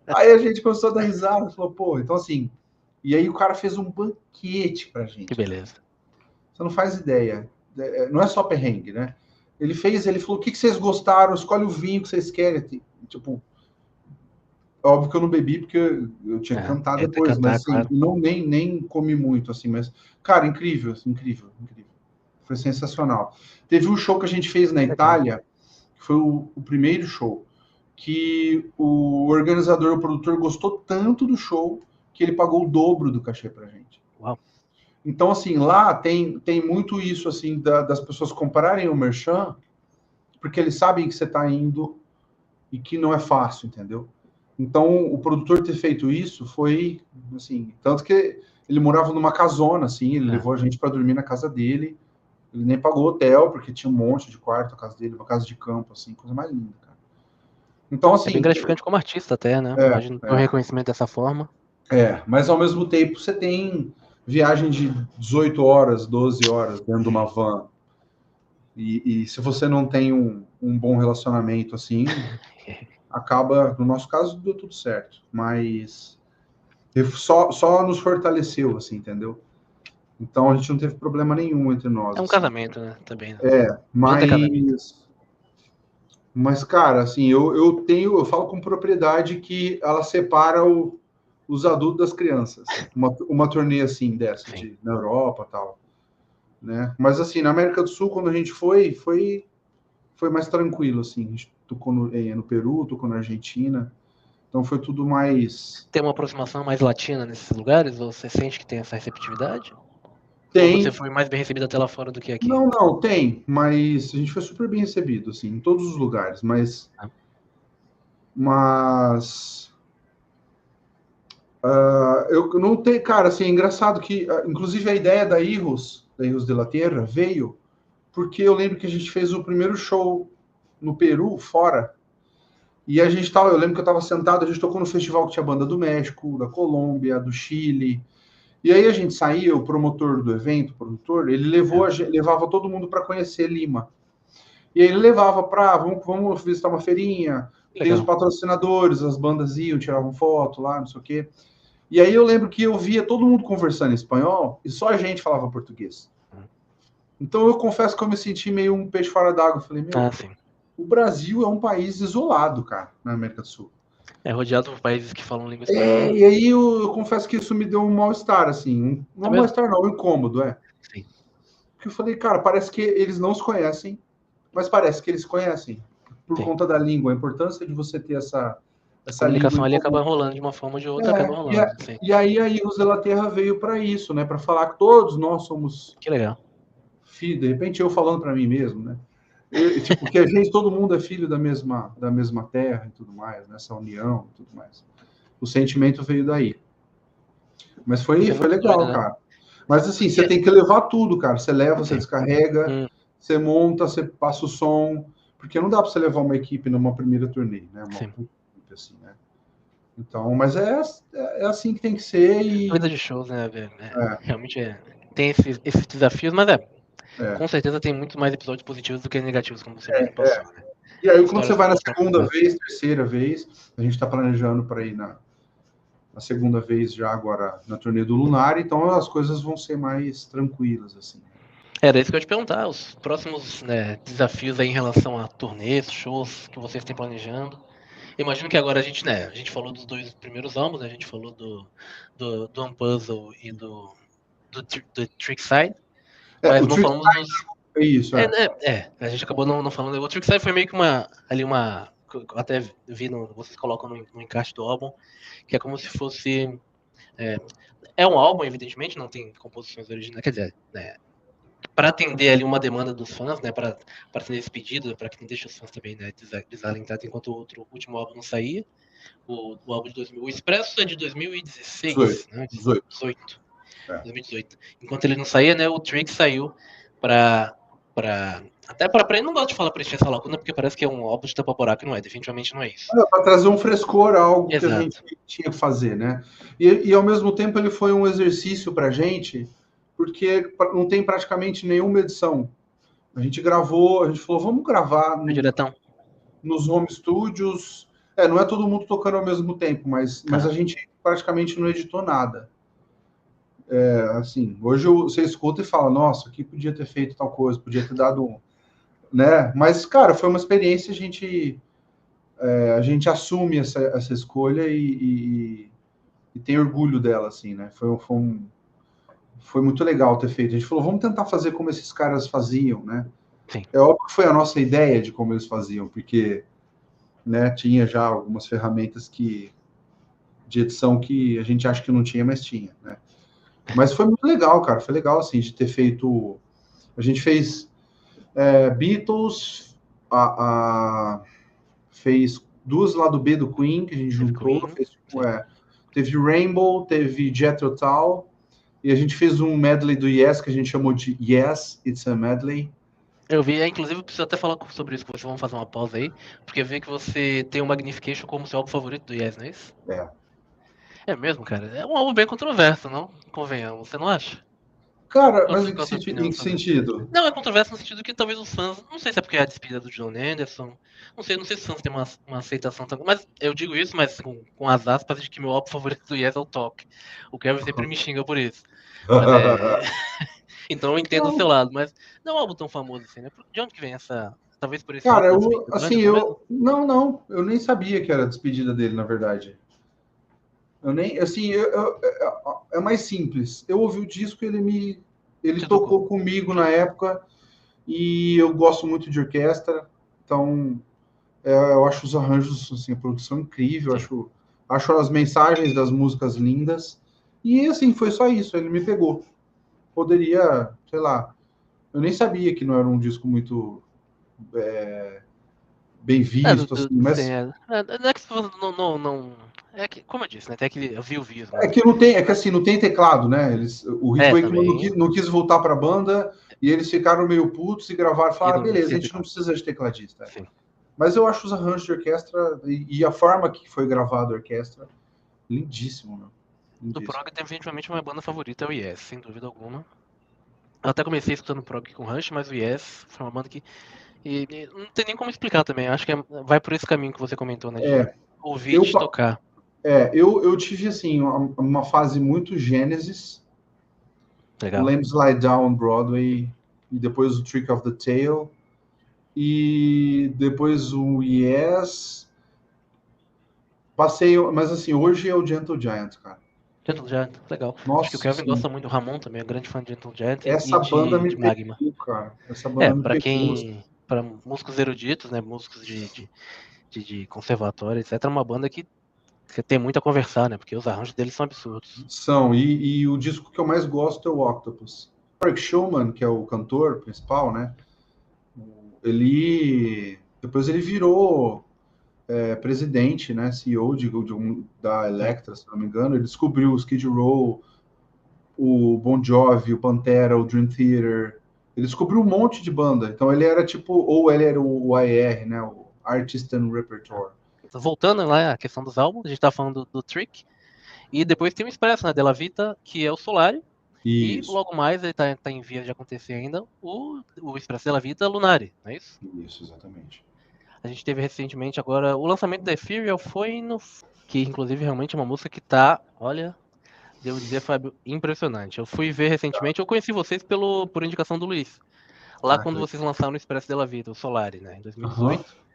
Aí a gente começou a dar risada, falou, pô, então assim, E aí o cara fez um banquete pra gente. Que beleza. Você não faz ideia. Não é só perrengue, né? Ele falou, o que vocês gostaram? Escolhe o vinho que vocês querem. Tipo, óbvio que eu não bebi, porque eu tinha que cantar depois, cantar, mas assim, claro. nem comi muito, assim, mas, cara, incrível, incrível. Foi sensacional. Teve um show que a gente fez na Itália, que foi o primeiro show, que o organizador, o produtor, gostou tanto do show que ele pagou o dobro do cachê pra gente. Uau. Então, assim, lá tem muito isso, assim, das pessoas comprarem o merchan, porque eles sabem que você está indo e que não é fácil, entendeu? Então, o produtor ter feito isso foi, assim, tanto que ele morava numa casona, assim, ele levou a gente para dormir na casa dele, ele nem pagou hotel, porque tinha um monte de quarto na casa dele, uma casa de campo, assim, coisa mais linda, cara. Então, assim... É bem gratificante como artista até, né? Imagina um reconhecimento dessa forma. Mas ao mesmo tempo você tem viagem de 18 horas, 12 horas dentro de uma van. E se você não tem um bom relacionamento assim, acaba, no nosso caso, deu tudo certo. Mas só nos fortaleceu, assim, entendeu? Então a gente não teve problema nenhum entre nós. É um assim. casamento, né? Também. Né? Mas, cara, assim, eu falo com propriedade que ela separa os adultos das crianças. Uma turnê assim dessa, na Europa e tal. Né? Mas assim, na América do Sul, quando a gente foi mais tranquilo, assim. A gente tocou no Peru, tocou na Argentina. Então foi tudo mais... Tem uma aproximação mais latina nesses lugares? Ou você sente que tem essa receptividade? Tem. Ou você foi mais bem recebido até lá fora do que aqui? Não, tem. Mas a gente foi super bem recebido, assim, em todos os lugares. Mas eu não tenho... Cara, assim, é engraçado que, inclusive, a ideia da Hijos de la Tierra veio porque eu lembro que a gente fez o primeiro show no Peru, fora, e a gente tava... Eu lembro que eu estava sentado, a gente tocou no festival que tinha banda do México, da Colômbia, do Chile... E aí a gente saía, o promotor do evento, o produtor, ele levava todo mundo para conhecer Lima. E aí ele levava para, vamos visitar uma feirinha, tem os patrocinadores, as bandas iam, tiravam foto lá, não sei o quê. E aí eu lembro que eu via todo mundo conversando em espanhol e só a gente falava português. Então eu confesso que eu me senti meio um peixe fora d'água. Falei, o Brasil é um país isolado, cara, na América do Sul. É rodeado por países que falam língua espanhola. E aí eu confesso que isso me deu um mal-estar, assim. Não mal-estar, não, um incômodo, Sim. Porque eu falei, cara, parece que eles não se conhecem, mas parece que eles se conhecem. Por conta da língua, a importância de você ter essa comunicação língua ali acaba rolando de uma forma ou de outra, acaba rolando. E aí a Hijos de la Tierra veio para isso, né? Para falar que todos nós somos... Que legal. Filho, de repente eu falando para mim mesmo, né? Tipo, que a gente, todo mundo é filho da mesma terra e tudo mais, nessa união e tudo mais. O sentimento veio daí. Mas foi legal, doido, cara. Né? Mas assim, você tem que levar tudo, cara. Você leva, você descarrega, você monta, você passa o som. Porque não dá para você levar uma equipe numa primeira turnê, né? Uma equipe assim, né? Então, mas é assim que tem que ser. E... A vida de shows, né? Realmente tem esses desafios, mas com certeza tem muito mais episódios positivos do que negativos, como você mesmo passou. Né? E aí, quando você vai na segunda vez, terceira vez, a gente está planejando para ir na segunda vez já agora na turnê do Lunar, então as coisas vão ser mais tranquilas, assim. Era isso que eu ia te perguntar, os próximos desafios aí em relação a turnês, shows que vocês têm planejando. Imagino que agora a gente falou dos dois primeiros álbuns, né? A gente falou do Unpuzzle e do Trickside, mas não falamos dos... É isso, a gente acabou não falando. O Trickside foi meio que uma... até vi, vocês colocam no encarte do álbum, que é como se fosse... É um álbum, evidentemente, não tem composições originais, quer dizer, para atender ali uma demanda dos fãs, né, para atender esse pedido, para que não deixe os fãs também, né, desalentados enquanto o último álbum não saía. O álbum de 2000, o Expresso é de 2016, 2018. Enquanto ele não saía, né, o Trick saiu até para não gosto de falar preencher essa lacuna, porque parece que é um álbum de tapa buraco, não é, definitivamente não é isso. Para trazer um frescor, algo que a gente tinha que fazer, né? E ao mesmo tempo ele foi um exercício para a gente, porque não tem praticamente nenhuma edição. A gente gravou, a gente falou, vamos gravar nos home studios. Não é todo mundo tocando ao mesmo tempo, mas a gente praticamente não editou nada. Assim, hoje você escuta e fala, nossa, aqui podia ter feito tal coisa, podia ter dado um, né? Mas, cara, foi uma experiência, a gente assume essa escolha e tem orgulho dela, assim, né? Foi muito legal ter feito. A gente falou, vamos tentar fazer como esses caras faziam, né? Sim. É óbvio que foi a nossa ideia de como eles faziam, porque, né, tinha já algumas ferramentas de edição que a gente acha que não tinha, mas tinha, né? Mas foi muito legal, cara. Foi legal, assim, de ter feito. A gente fez Beatles, fez duas lá do B do Queen, que a gente juntou. Queen, Teve Rainbow, teve Jethro Tull, e a gente fez um medley do Yes, que a gente chamou de Yes, It's a Medley. Eu vi, inclusive, eu preciso até falar sobre isso com você, vamos fazer uma pausa aí, porque eu vi que você tem o Magnification como seu álbum favorito do Yes, não é isso? É. É mesmo, cara? É um álbum bem controverso, não? Convenhamos, você não acha? Cara, Qual mas a em sua opinião que sobre isso? sentido? Não, é controverso no sentido que talvez os fãs, não sei se é porque é a despedida do John Anderson, não sei se os fãs têm uma aceitação tão, mas eu digo isso, mas com as aspas de que meu álbum favorito do Yes é o Talk. O Kevin sempre me xinga por isso. Mas então eu entendo o seu lado, mas não é um álbum tão famoso assim, né? De onde que vem essa, talvez por esse Cara, fato da despedida do Anderson mesmo? não, eu nem sabia que era a despedida dele, na verdade. Eu nem, assim, é mais simples. Eu ouvi o disco, ele Te tocou. tocou comigo na época e eu gosto muito de orquestra, então eu acho os arranjos, assim, a produção incrível, acho as mensagens das músicas lindas e assim foi só isso. Ele me pegou. Poderia, sei lá, eu nem sabia que não era um disco muito bem visto, assim, Sim, mas não é que não, é que, como eu disse, né? Tem aquele viu-vismo, é né? que não tem, é que assim, não tem teclado, né? O Rick Wakeman Também, não quis voltar para a banda e eles ficaram meio putos e gravaram, e falaram, beleza, a não gente não precisa de tecladista. sim. Mas eu acho os arranjos de orquestra e a forma que foi gravada a orquestra lindíssimo, né? Do Lindíssimo. prog, definitivamente, minha banda favorita é o Yes, sem dúvida alguma. Eu até comecei escutando prog com Rush, mas o Yes foi uma banda que e não tem nem como explicar também. Acho que vai por esse caminho que você comentou, né? De ouvir e Eu, te tocar. eu tive, assim, uma fase muito Genesis, o Legal. Lambs Lie Down Broadway, e depois o Trick of the Tail, e depois o Yes. Passei, mas assim, hoje é o Gentle Giant, cara. Gentle Giant, legal. Acho que o Nossa, Kevin assim, gosta muito do Ramon também, é grande fã de Gentle Giant e essa banda me de Magma. pegou, cara. Essa banda me pegou. Para músicos eruditos, né? Músicos de conservatório, etc., é uma banda que tem muito a conversar, né? Porque os arranjos deles são absurdos. São, e o disco que eu mais gosto é o Octopus. Eric Schumann, que é o cantor principal, né? Depois ele virou presidente, né? CEO da Elektra, se não me engano. Ele descobriu o Skid Row, o Bon Jovi, o Pantera, o Dream Theater. Ele descobriu um monte de banda. Então ele era ou ele era o IR, né? O Artist and Repertoire. Voltando lá à questão dos álbuns, a gente tá falando do Trick, e depois tem o Expresso, né, Della Vita, que é o Solari, e Isso. logo mais, ele tá em vias de acontecer ainda, o Expresso Della Vita Lunari, não é isso? Isso, exatamente. A gente teve recentemente agora, o lançamento da Ethereal foi que inclusive realmente é uma música que tá, olha, devo dizer, Fábio, impressionante. Eu fui ver recentemente, eu conheci vocês por indicação do Luiz, lá quando vocês lançaram o Expresso Della Vita, o Solari, né, em 2018.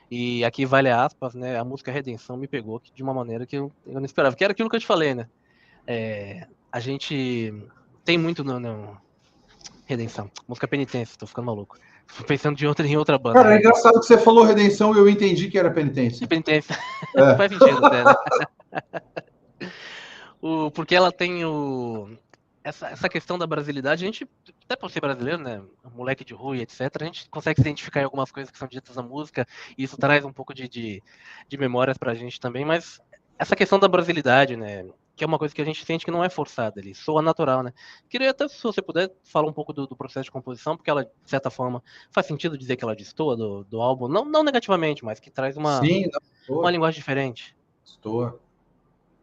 E aqui vale aspas, né? A música Redenção me pegou de uma maneira que eu não esperava. Que era aquilo que eu te falei, né? A gente tem muito no Redenção. Música Penitência, tô ficando maluco. Tô pensando em outra banda. Cara, é engraçado que você falou Redenção e eu entendi que era Penitência. Penitência. Faz sentido até, né? Porque ela tem essa questão da brasilidade, a gente, até por ser brasileiro, né, moleque de rua e etc., a gente consegue se identificar em algumas coisas que são ditas na música, e isso traz um pouco de memórias pra gente também, mas essa questão da brasilidade, né, que é uma coisa que a gente sente que não é forçada ali, soa natural, né. Queria até, se você puder, falar um pouco do processo de composição, porque ela, de certa forma, faz sentido dizer que ela destoa do álbum, não negativamente, mas que traz uma linguagem diferente. Estou.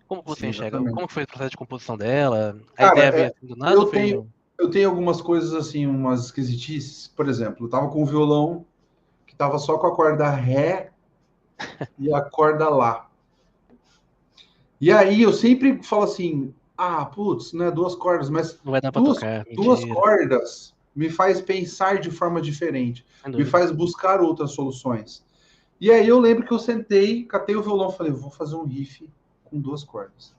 Como você enxerga? Exatamente. Como foi o processo de composição dela? A Cara, ideia veio assim do nada ou foi... eu tenho algumas coisas assim, umas esquisitices. Por exemplo, eu tava com um violão que tava só com a corda Ré e a corda Lá. E aí eu sempre falo assim, putz, né, 2 cordas, mas Não vai dar pra duas, tocar, duas mentira. cordas me faz pensar de forma diferente, Sem me dúvida. faz buscar outras soluções. E aí eu lembro que eu sentei, catei o violão, falei, vou fazer um riff com 2 cordas.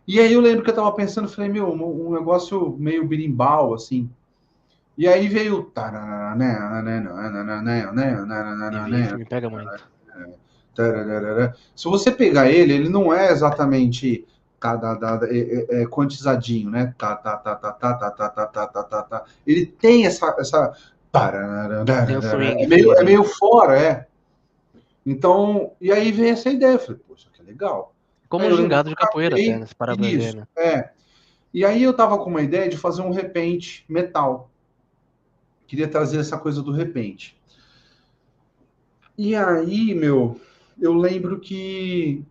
E aí eu lembro que eu tava pensando, falei, meu, um negócio meio berimbau, assim. E aí veio. E riff me pega muito. Se você pegar ele não é exatamente quantizadinho, né? Ele tem essa. Tem o swing, É feeling. meio fora, é. Então, e aí veio essa ideia. Eu falei, poxa, que legal. Como Aí um eu lembro gingado que eu de capoeira até, catei né? Se parar pra ver, isso. né? E aí eu tava com uma ideia de fazer um repente metal. Queria trazer essa coisa do repente. E aí, meu, eu lembro que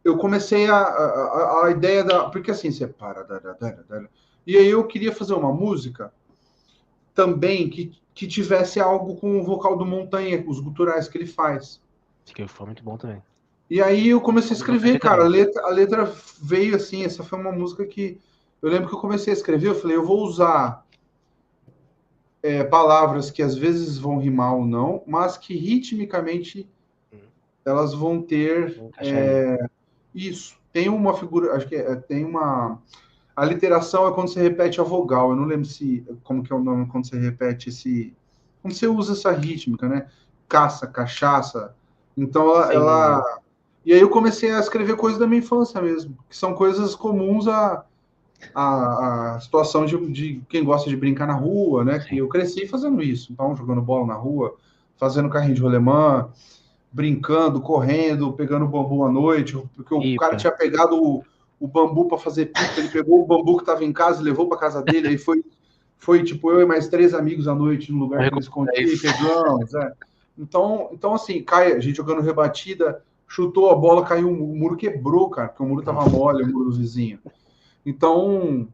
eu comecei a ideia da. Porque assim, você para. E aí eu queria fazer uma música também que tivesse algo com o vocal do Montanha, os guturais que ele faz. Que foi muito bom também. E aí eu comecei a Combinou escrever, cara. perfeitamente. A letra veio assim. Essa foi uma música que eu lembro que eu comecei a escrever. Eu falei, eu vou usar palavras que às vezes vão rimar ou não, mas que ritmicamente elas vão ter Vou encaixar aí. isso. Tem uma figura, acho que tem uma. A literação é quando você repete a vogal. Eu não lembro se como que é o nome quando você repete esse. Como você usa essa rítmica, né? Caça, cachaça. Então Sim, E aí eu comecei a escrever coisas da minha infância mesmo, que são coisas comuns a situação de quem gosta de brincar na rua, né? Que sim. eu cresci fazendo isso. Então, jogando bola na rua, fazendo carrinho de rolemã, brincando, correndo, pegando bambu à noite, porque o cara Pipa. tinha pegado o bambu para fazer pipa, ele pegou o bambu que estava em casa e levou para casa dele, aí foi tipo eu e mais 3 amigos à noite no lugar que ele escondia e Isso. pegamos, Então assim, cai, a gente jogando rebatida, chutou a bola, caiu, o muro quebrou, cara, porque o muro tava mole, o muro do vizinho. Então,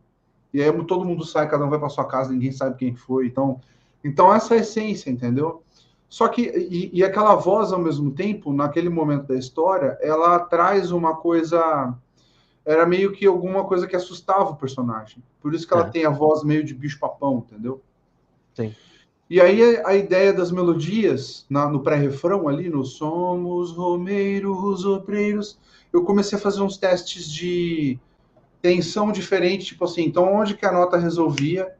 e aí todo mundo sai, cada um vai para sua casa, ninguém sabe quem foi. Então essa é a essência, entendeu? Só que, e aquela voz, ao mesmo tempo, naquele momento da história, ela traz uma coisa. Era meio que alguma coisa que assustava o personagem. Por isso que ela É, tem a voz meio de bicho-papão, entendeu? sim. E aí a ideia das melodias, no pré-refrão ali, no Somos Romeiros Obreiros, eu comecei a fazer uns testes de tensão diferente, tipo assim, então onde que a nota resolvia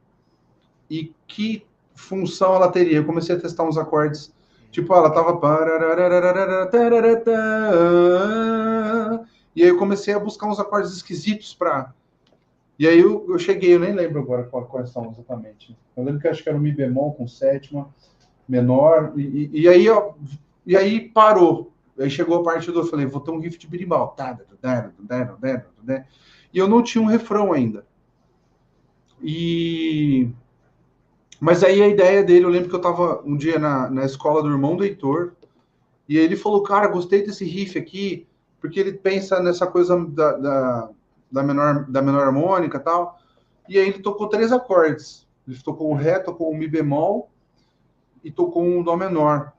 e que função ela teria. Eu comecei a testar uns acordes, tipo, ela tava. E aí eu comecei a buscar uns acordes esquisitos para. E aí eu cheguei, eu nem lembro agora quais são exatamente. Eu lembro que acho que era um Mi bemol com sétima, menor, e aí parou. Aí chegou a parte do, eu falei, vou ter um riff de berimbau. E eu não tinha um refrão ainda. E Mas aí a ideia dele, eu lembro que eu estava um dia na escola do irmão do Heitor, e ele falou, cara, gostei desse riff aqui, porque ele pensa nessa coisa da menor harmônica e tal. E aí ele tocou 3 acordes. Ele tocou o Ré, tocou o Mi bemol e tocou um Dó menor.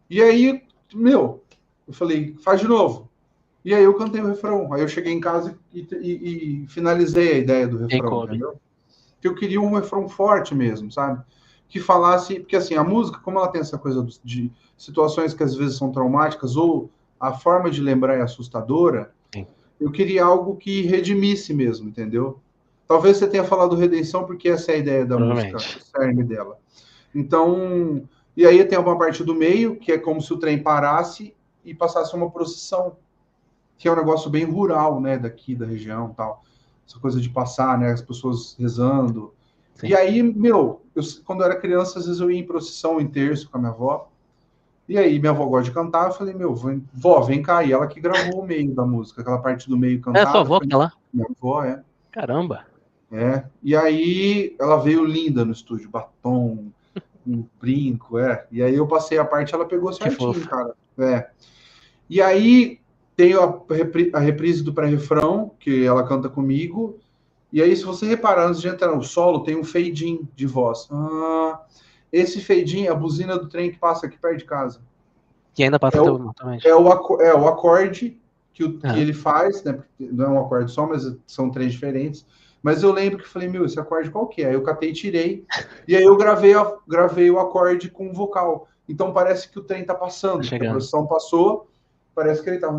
E aí, meu, eu falei, faz de novo. E aí eu cantei o refrão. Aí eu cheguei em casa e finalizei a ideia do Quem refrão, coube. entendeu? Que eu queria um refrão forte mesmo, sabe? Que falasse, porque assim, a música, como ela tem essa coisa de situações que às vezes são traumáticas ou a forma de lembrar é assustadora, Sim, eu queria algo que redimisse mesmo, entendeu? Talvez você tenha falado redenção porque essa é a ideia da música, o provavelmente. cerne dela. Então, e aí tem uma parte do meio, que é como se o trem parasse e passasse uma procissão, que é um negócio bem rural, né, daqui da região, tal. Essa coisa de passar, né, as pessoas rezando. E Sim. aí, meu, quando eu era criança, às vezes eu ia em procissão, em terço com a minha avó. E aí, minha avó gosta de cantar, eu falei, meu, vó, vem cá. E ela que gravou o meio da música, aquela parte do meio É a sua cantada, avó foi que tá lá? minha avó, é. Caramba. E aí, ela veio linda no estúdio, batom, um brinco, E aí eu passei a parte, ela pegou Que certinho, fofo. cara. E aí tem a reprise do pré-refrão, que ela canta comigo. E aí, se você reparar, antes de entrar no solo, tem um fade-in de voz. Esse fade-in é a buzina do trem que passa aqui perto de casa. Que ainda passa É até o, hoje, totalmente. é o acorde que ele faz, né? Porque não é um acorde só, mas são três diferentes. Mas eu lembro que falei, meu, esse acorde qual que é? Aí eu catei e tirei. E aí eu gravei o acorde com o vocal. Então parece que o trem tá passando, porque a chegando. processão passou, parece que ele tá.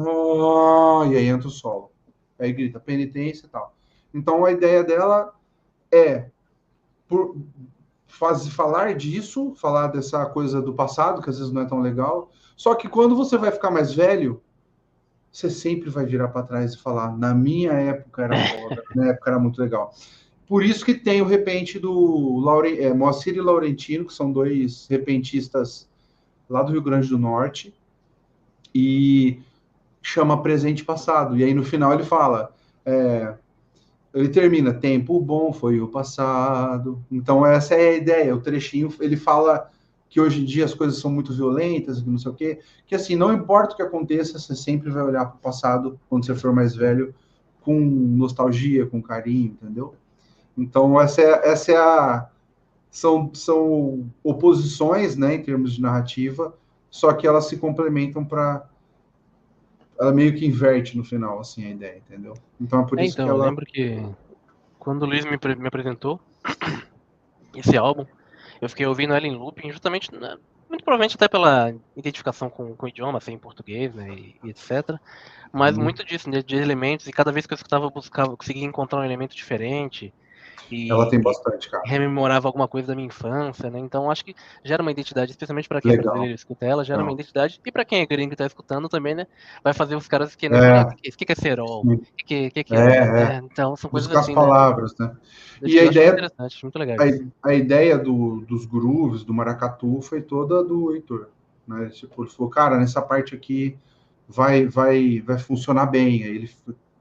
E aí entra o solo. Aí grita penitência e tal. Então a ideia dela é falar disso, falar dessa coisa do passado, que às vezes não é tão legal. Só que quando você vai ficar mais velho, você sempre vai virar para trás e falar: na minha época era foda, na minha época era muito legal. Por isso que tem o repente do Moacir e Laurentino, que são dois repentistas lá do Rio Grande do Norte, e chama presente passado. E aí no final ele fala. Ele termina, tempo bom foi o passado. Então essa é a ideia. O trechinho, ele fala que hoje em dia as coisas são muito violentas, que não sei o quê, que assim, não importa o que aconteça, você sempre vai olhar para o passado, quando você for mais velho, com nostalgia, com carinho, entendeu? Então essa é a... São oposições, né, em termos de narrativa, só que elas se complementam para... Ela meio que inverte no final, assim, a ideia, entendeu? Então é por isso que Então, eu ela... lembro que quando o Luiz me apresentou esse álbum, eu fiquei ouvindo ela em looping, justamente, né, muito provavelmente até pela identificação com o idioma, assim, em português, né, e etc. Mas muito disso, né, de elementos, e cada vez que eu escutava, eu buscava, eu conseguia encontrar um elemento diferente, Ela tem e bastante, cara. rememorava alguma coisa da minha infância, né? Então acho que gera uma identidade, especialmente para quem é Legal. brasileiro e escuta ela, gera uma Então, identidade, e para quem é gringo e tá escutando também, né? Vai fazer os caras que, né, falar, é, o que é cerol? sim. O que é, É. né? Então são coisas Buscar as assim, né? palavras, né? E a Eu acho muito ideia, interessante, muito legal a, isso. a ideia dos grooves, do maracatu, foi toda do Heitor, né? Tipo, ele falou, cara, nessa parte aqui vai funcionar bem. Aí ele,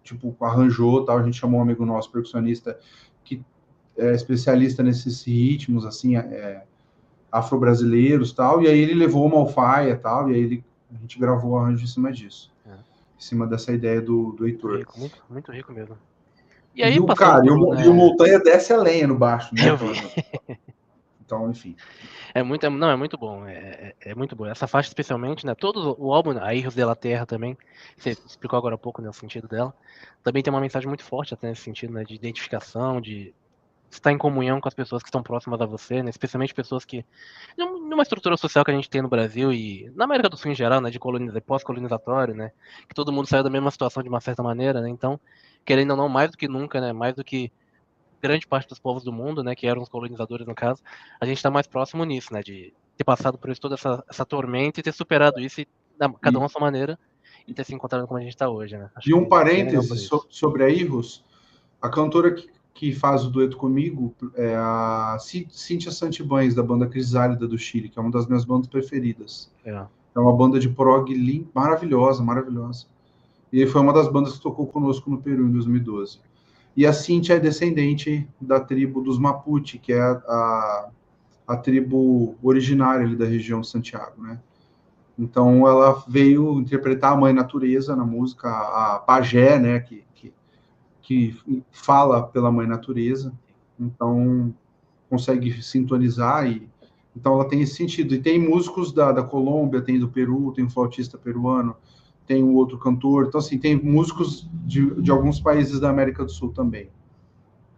tipo, arranjou, tal. A gente chamou um amigo nosso, percussionista, que é especialista nesses ritmos, assim, afro-brasileiros, tal. E aí ele levou uma alfaia, tal. E aí a gente gravou o arranjo em cima disso, É, em cima dessa ideia do muito Heitor. rico, muito, muito rico mesmo. E E aí, o passando cara, por, e o né? Montanha desce a lenha no baixo, né? Eu vi. Então, enfim. Não, é muito bom, é muito bom. Essa faixa especialmente, né? Todo o álbum, a Erros de la Terra também, você explicou agora há pouco, né, o sentido dela. Também tem uma mensagem muito forte até nesse sentido, né, de identificação, de estar em comunhão com as pessoas que estão próximas a você, né? Especialmente pessoas que, numa estrutura social que a gente tem no Brasil e na América do Sul em geral, né? De pós-colonizatório, né? Que todo mundo saiu da mesma situação de uma certa maneira, né? Então, querendo ou não, mais do que nunca, né? Mais do que grande parte dos povos do mundo, né? Que eram os colonizadores no caso, a gente está mais próximo nisso, né? De ter passado por isso, toda essa tormenta e ter superado isso, cada um E, à sua maneira, e ter se encontrado como a gente está hoje, né? Acho e um que bem legal por parêntese isso. sobre a Irros, a cantora que faz o dueto comigo é a Cíntia Santibães, da banda Crisálida do Chile, que é uma das minhas bandas preferidas. É. É uma banda de prog maravilhosa, maravilhosa. E foi uma das bandas que tocou conosco no Peru em 2012. E a Cíntia é descendente da tribo dos Mapuche, que é a tribo originária ali da região de Santiago, né? Então ela veio interpretar a Mãe Natureza na música, a Pajé, né, que fala pela Mãe Natureza. Então consegue sintonizar e então ela tem esse sentido. E tem músicos da Colômbia, tem do Peru, tem um flautista peruano, tem um outro cantor. Então, assim, tem músicos de alguns países da América do Sul também.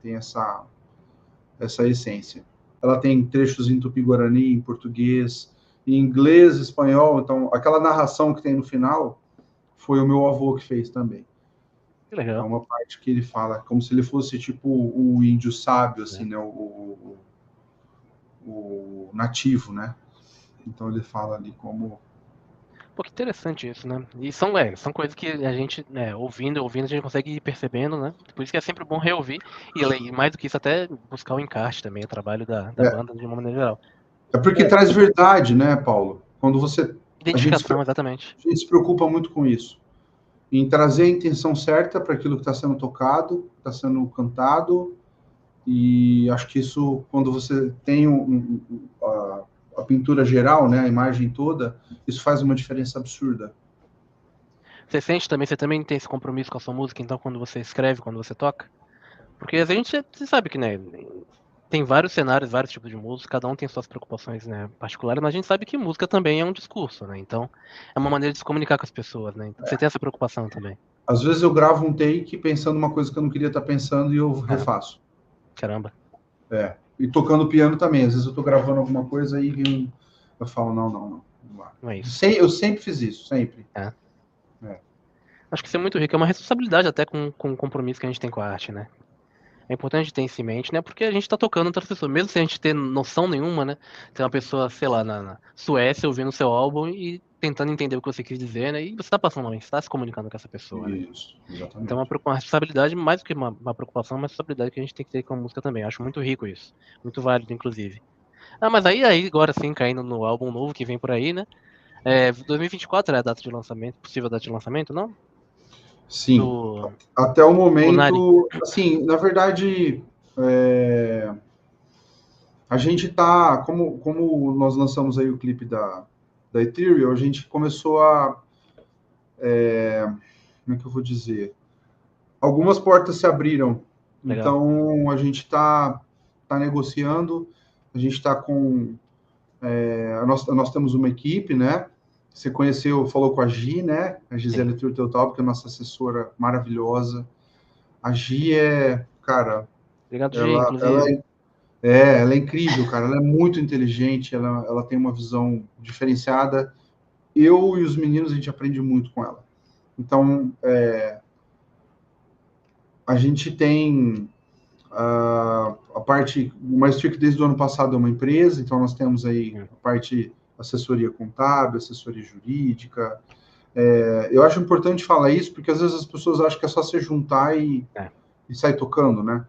Tem essa essência. Ela tem trechos em tupi-guarani, em português, em inglês, espanhol. Então, aquela narração que tem no final foi o meu avô que fez também. Que É legal. uma parte que ele fala como se ele fosse tipo o índio sábio, assim, Né? né? O nativo, né? Então ele fala ali como... Pô, que interessante isso, né? E são coisas que a gente, né, ouvindo, a gente consegue ir percebendo, né? Por isso que é sempre bom reouvir e mais do que isso, até buscar o encaixe também, o trabalho da É, banda de uma maneira geral. é porque traz verdade, né, Paulo? Quando você... A gente, Identificação, exatamente. a gente se preocupa muito com isso. Em trazer a intenção certa para aquilo que está sendo tocado, está sendo cantado, e acho que isso, quando você tem a pintura geral, né, a imagem toda, isso faz uma diferença absurda. Você também tem esse compromisso com a sua música, então, quando você escreve, quando você toca? Porque a gente, você sabe que, né, tem vários cenários, vários tipos de música, cada um tem suas preocupações, né, particulares, mas a gente sabe que música também é um discurso, né? Então, é uma maneira de se comunicar com as pessoas, né? Então, você tem essa preocupação também. Às vezes eu gravo um take pensando uma coisa que eu não queria estar pensando e eu refaço. Caramba. E tocando piano também. Às vezes eu tô gravando alguma coisa e eu falo, não vai. Não é isso. Eu sempre fiz isso, sempre. Acho que isso é muito rico. É uma responsabilidade até com o compromisso que a gente tem com a arte, né? É importante ter isso em mente, né? Porque a gente tá tocando outras pessoas. Mesmo sem a gente ter noção nenhuma, né? Tem uma pessoa, sei lá, na Suécia ouvindo o seu álbum e tentando entender o que você quis dizer, né? E você tá passando uma mensagem, você tá se comunicando com essa pessoa, né? Isso, Então é exatamente. uma responsabilidade, mais do que uma preocupação, uma responsabilidade que a gente tem que ter com a música também. Acho muito rico isso. Muito válido, inclusive. Ah, mas aí agora sim, caindo no álbum novo que vem por aí, né? 2024 é a data de lançamento, possível data de lançamento, não? Sim. Do Até o Lunari. momento, assim, na verdade, a gente tá, como nós lançamos aí o clipe da Ethereal, a gente começou como é que eu vou dizer? Algumas portas se abriram. Legal. Então, a gente tá negociando, a gente está com... nós temos uma equipe, né? Você falou com a Gi, né? A Gisele Sim. Turteltaub, que é a nossa assessora maravilhosa. A Gi cara, Obrigado, G, ela inclusive. ela é incrível, cara. Ela é muito inteligente, ela tem uma visão diferenciada. Eu e os meninos, a gente aprende muito com ela. Então, a gente tem a parte, o Maestro desde o ano passado é uma empresa, então nós temos aí a parte assessoria contábil, assessoria jurídica. Eu acho importante falar isso, porque às vezes as pessoas acham que é só se juntar e sair tocando, né?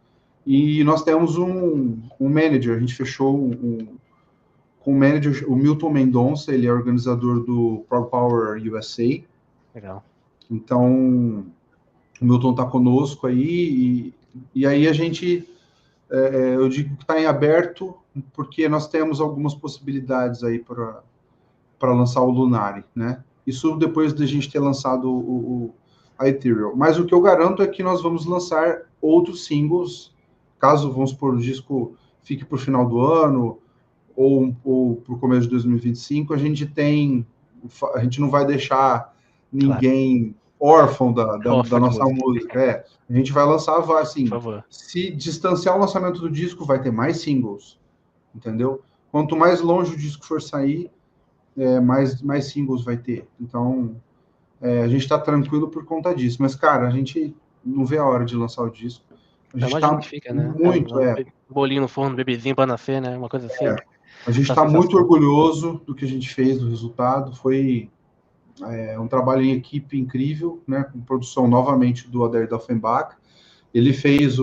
E nós temos um manager, a gente fechou com o manager, o Milton Mendonça, ele é organizador do Prog Power USA. Legal. Então, o Milton está conosco aí, e aí a gente, eu digo que está em aberto, porque nós temos algumas possibilidades aí para lançar o Lunari, né? Isso depois da gente ter lançado a Ethereal. Mas o que eu garanto é que nós vamos lançar outros singles, caso, vamos supor, o disco fique para o final do ano, ou para o começo de 2025, a gente não vai deixar Claro. ninguém órfão da Órfão de nossa música. música. A gente vai lançar, Por assim, favor. se distanciar o lançamento do disco, vai ter mais singles, entendeu? Quanto mais longe o disco for sair, mais singles vai ter. Então, a gente está tranquilo por conta disso. Mas, cara, a gente não vê a hora de lançar o disco. A Eu gente imagino está que fica, né? muito, Bolinho no forno, bebezinho pra nascer, né? Uma coisa assim. a gente Essa está muito sensação. orgulhoso do que a gente fez, do resultado. Foi um trabalho em equipe incrível, né? Com produção novamente do Adair Offenbach. Ele fez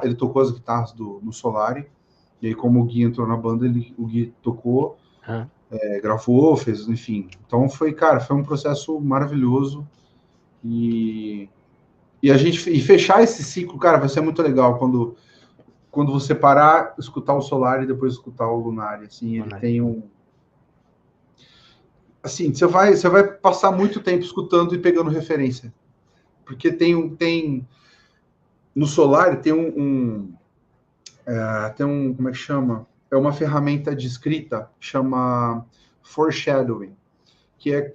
ele tocou as guitarras no Solari. E aí, como o Gui entrou na banda, o Gui tocou, gravou, fez, enfim. Então foi um processo maravilhoso. E fechar esse ciclo, cara, vai ser muito legal quando você parar, escutar o Solari e depois escutar o Lunari. Assim, ele tem assim, você vai passar muito tempo escutando e pegando referência. Porque tem no Solari como é que chama? É uma ferramenta de escrita, chama foreshadowing, que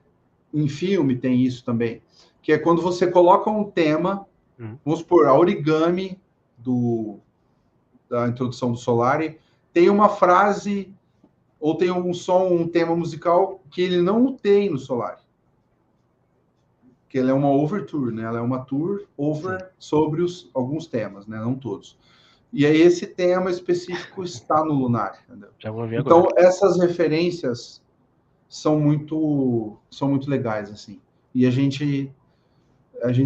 em filme tem isso também, que é quando você coloca um tema, vamos supor, a Origami da introdução do Solari, tem uma frase ou tem um som, um tema musical que ele não tem no Solari. Que ela é uma overture, né? Ela é uma tour over sobre alguns temas, né? Não todos. E aí esse tema específico está no Lunar. Entendeu? Já vou ver Então agora. essas referências são muito legais, assim. E a gente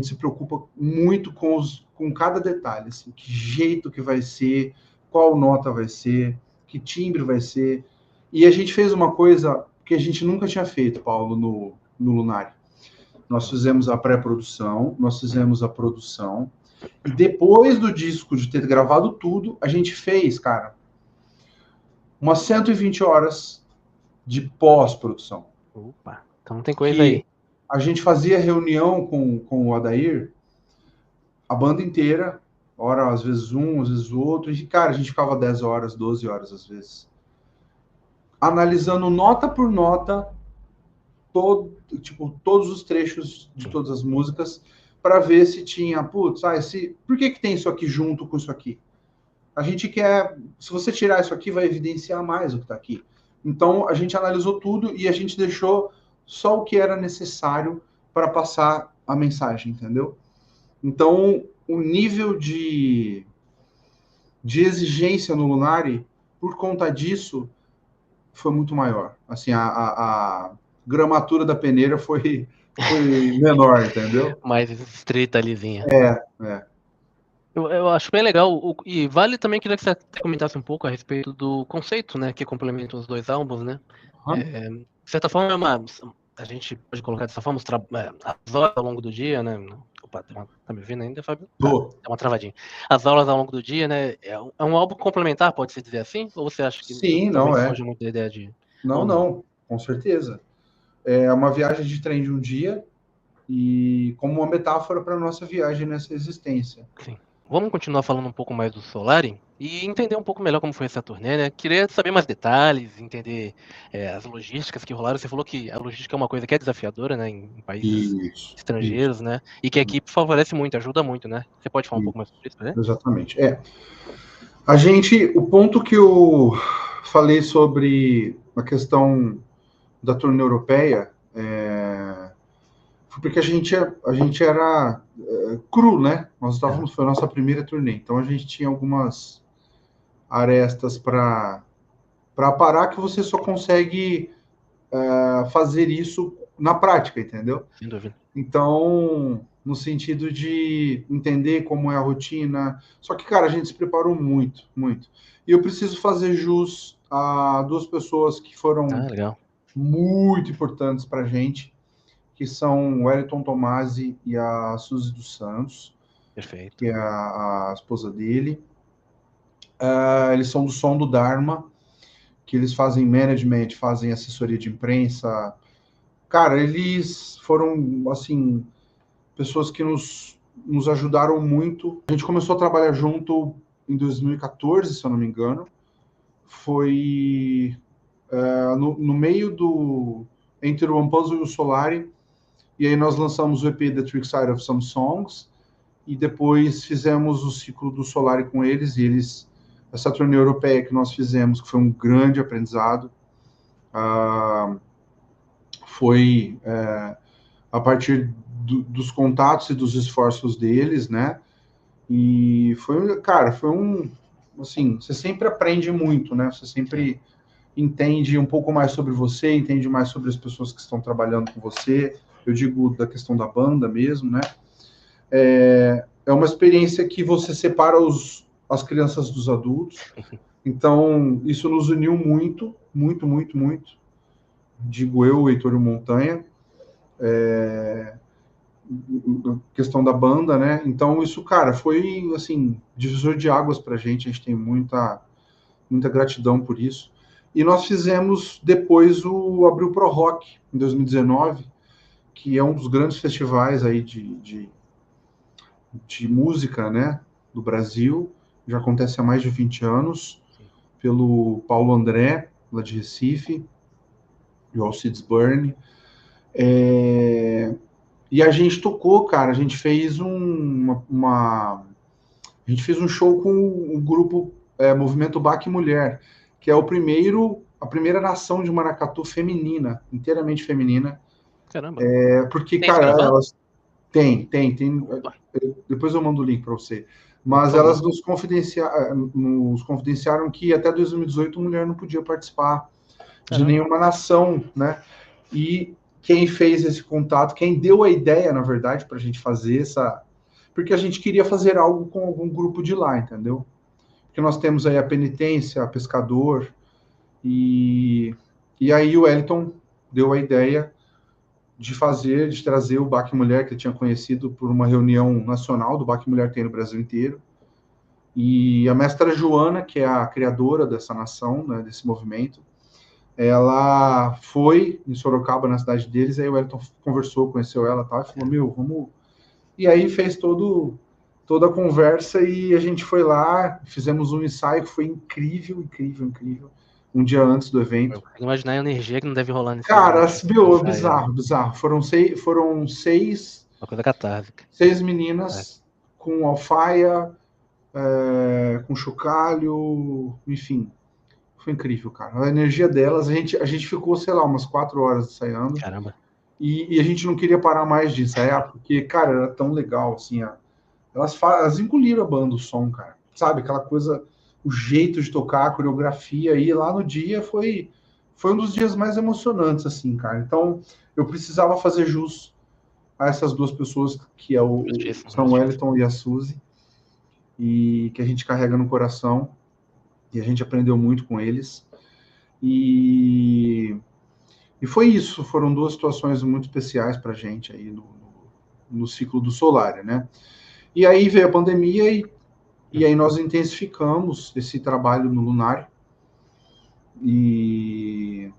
se preocupa muito com cada detalhe, assim, que jeito que vai ser, qual nota vai ser, que timbre vai ser. E a gente fez uma coisa que a gente nunca tinha feito, Paulo, no Lunar. Nós fizemos a pré-produção, nós fizemos a produção, e depois do disco, de ter gravado tudo, a gente fez, cara, umas 120 horas de pós-produção. Opa, então tem coisa Que aí. a gente fazia reunião com o Adair, a banda inteira, hora às vezes um, às vezes o outro, e, cara, a gente ficava 10 horas, 12 horas às vezes, analisando nota por nota, todos os trechos de todas as músicas, para ver se tinha, por que tem isso aqui junto com isso aqui? A gente quer, se você tirar isso aqui, vai evidenciar mais o que está aqui. Então, a gente analisou tudo e a gente deixou só o que era necessário para passar a mensagem, entendeu? Então, o nível de exigência no Lunari, por conta disso, foi muito maior. Assim, a gramatura da peneira foi menor, entendeu? Mais estrita alizinha. É. Eu acho bem legal. E vale também, queria que você comentasse um pouco a respeito do conceito, né? Que complementa os dois álbuns, né? De certa forma, a gente pode colocar dessa forma, as horas ao longo do dia, né? Opa, tá me ouvindo ainda, Fábio? Tá, é uma travadinha. As aulas ao longo do dia, né? É um álbum complementar, pode-se dizer assim? Ou você acha que Sim, talvez não é. foge muito da ideia de... Não, com certeza. É uma viagem de trem de um dia e como uma metáfora para a nossa viagem nessa existência. Sim. Vamos continuar falando um pouco mais do Solari e entender um pouco melhor como foi essa turnê, né? Queria saber mais detalhes, entender as logísticas que rolaram. Você falou que a logística é uma coisa que é desafiadora, né? Em países estrangeiros, né? E que a equipe favorece muito, ajuda muito, né? Você pode falar um pouco mais sobre isso, né? Exatamente. O ponto que eu falei sobre a questão da turnê europeia foi porque a gente era cru, né? Foi a nossa primeira turnê, então a gente tinha algumas arestas para parar que você só consegue fazer isso na prática, entendeu? Sem dúvida. Então, no sentido de entender como é a rotina. Só que, cara, a gente se preparou muito, muito. E eu preciso fazer jus a duas pessoas que foram muito importantes para a gente, que são o Wellington Tomasi e a Suzy dos Santos. Perfeito. Que é a esposa dele. Eles são do Som do Dharma, que eles fazem management, fazem assessoria de imprensa. Cara, eles foram, assim, pessoas que nos ajudaram muito. A gente começou a trabalhar junto em 2014, se eu não me engano. Foi no meio entre o One Puzzle e o Solari. E aí nós lançamos o EP The Trick Side of Some Songs. E depois fizemos o ciclo do Solari com eles. E essa turnê europeia que nós fizemos, que foi um grande aprendizado, foi a partir dos contatos e dos esforços deles, né? E foi assim, você sempre aprende muito, né? Você sempre entende um pouco mais sobre você, entende mais sobre as pessoas que estão trabalhando com você. Eu digo da questão da banda mesmo, né? É uma experiência que você separa as crianças dos adultos. Então, isso nos uniu muito, muito, muito, muito. Digo eu, Heitor Montanha. Questão da banda, né? Então, isso, cara, foi, assim, divisor de águas pra gente. A gente tem muita, muita gratidão por isso. E nós fizemos depois o Abril Pro Rock, em 2019, que é um dos grandes festivais aí de música, né, do Brasil. Já acontece há mais de 20 anos, pelo Paulo André, lá de Recife, e o Alcides Burn. E a gente tocou, cara, a gente fez um show com o grupo Movimento Baque Mulher, que é a primeira nação de maracatu feminina, inteiramente feminina. Caramba. Porque, cara, elas tem. Depois eu mando o link para você. Mas elas nos confidenciaram que até 2018 mulher não podia participar de nenhuma nação, né? E quem fez esse contato, quem deu a ideia, na verdade, para a gente fazer porque a gente queria fazer algo com algum grupo de lá, entendeu? Porque nós temos aí a Penitência, a Pescador, e aí o Wellington deu a ideia de trazer o Baque Mulher, que eu tinha conhecido por uma reunião nacional do Baque Mulher, tem no Brasil inteiro. E a mestra Joana, que é a criadora dessa nação, né, desse movimento, ela foi em Sorocaba, na cidade deles, aí o Wellington conversou, conheceu ela, tá, e falou, vamos... E aí fez toda a conversa e a gente foi lá, fizemos um ensaio que foi incrível, um dia antes do evento. Eu consigo imaginar a energia que não deve rolar nesse Cara, ensaio. bizarro. Foram seis Uma coisa catártica. 6 meninas com alfaia, com chocalho, enfim. Foi incrível, cara. A energia delas, a gente ficou, sei lá, umas 4 horas ensaiando. Caramba. E a gente não queria parar mais de ensaiar, porque, cara, era tão legal, assim, elas engoliram a banda, o som, cara. Sabe, aquela coisa, o jeito de tocar, a coreografia, e lá no dia foi um dos dias mais emocionantes, assim, cara. Então, eu precisava fazer jus a essas duas pessoas, que é o Justíssimo, São justíssimo. Wellington e a Suzy, e que a gente carrega no coração, e a gente aprendeu muito com eles. E foi isso, foram duas situações muito especiais para a gente aí no ciclo do Solária, né? E aí veio a pandemia e aí nós intensificamos esse trabalho no Lunar e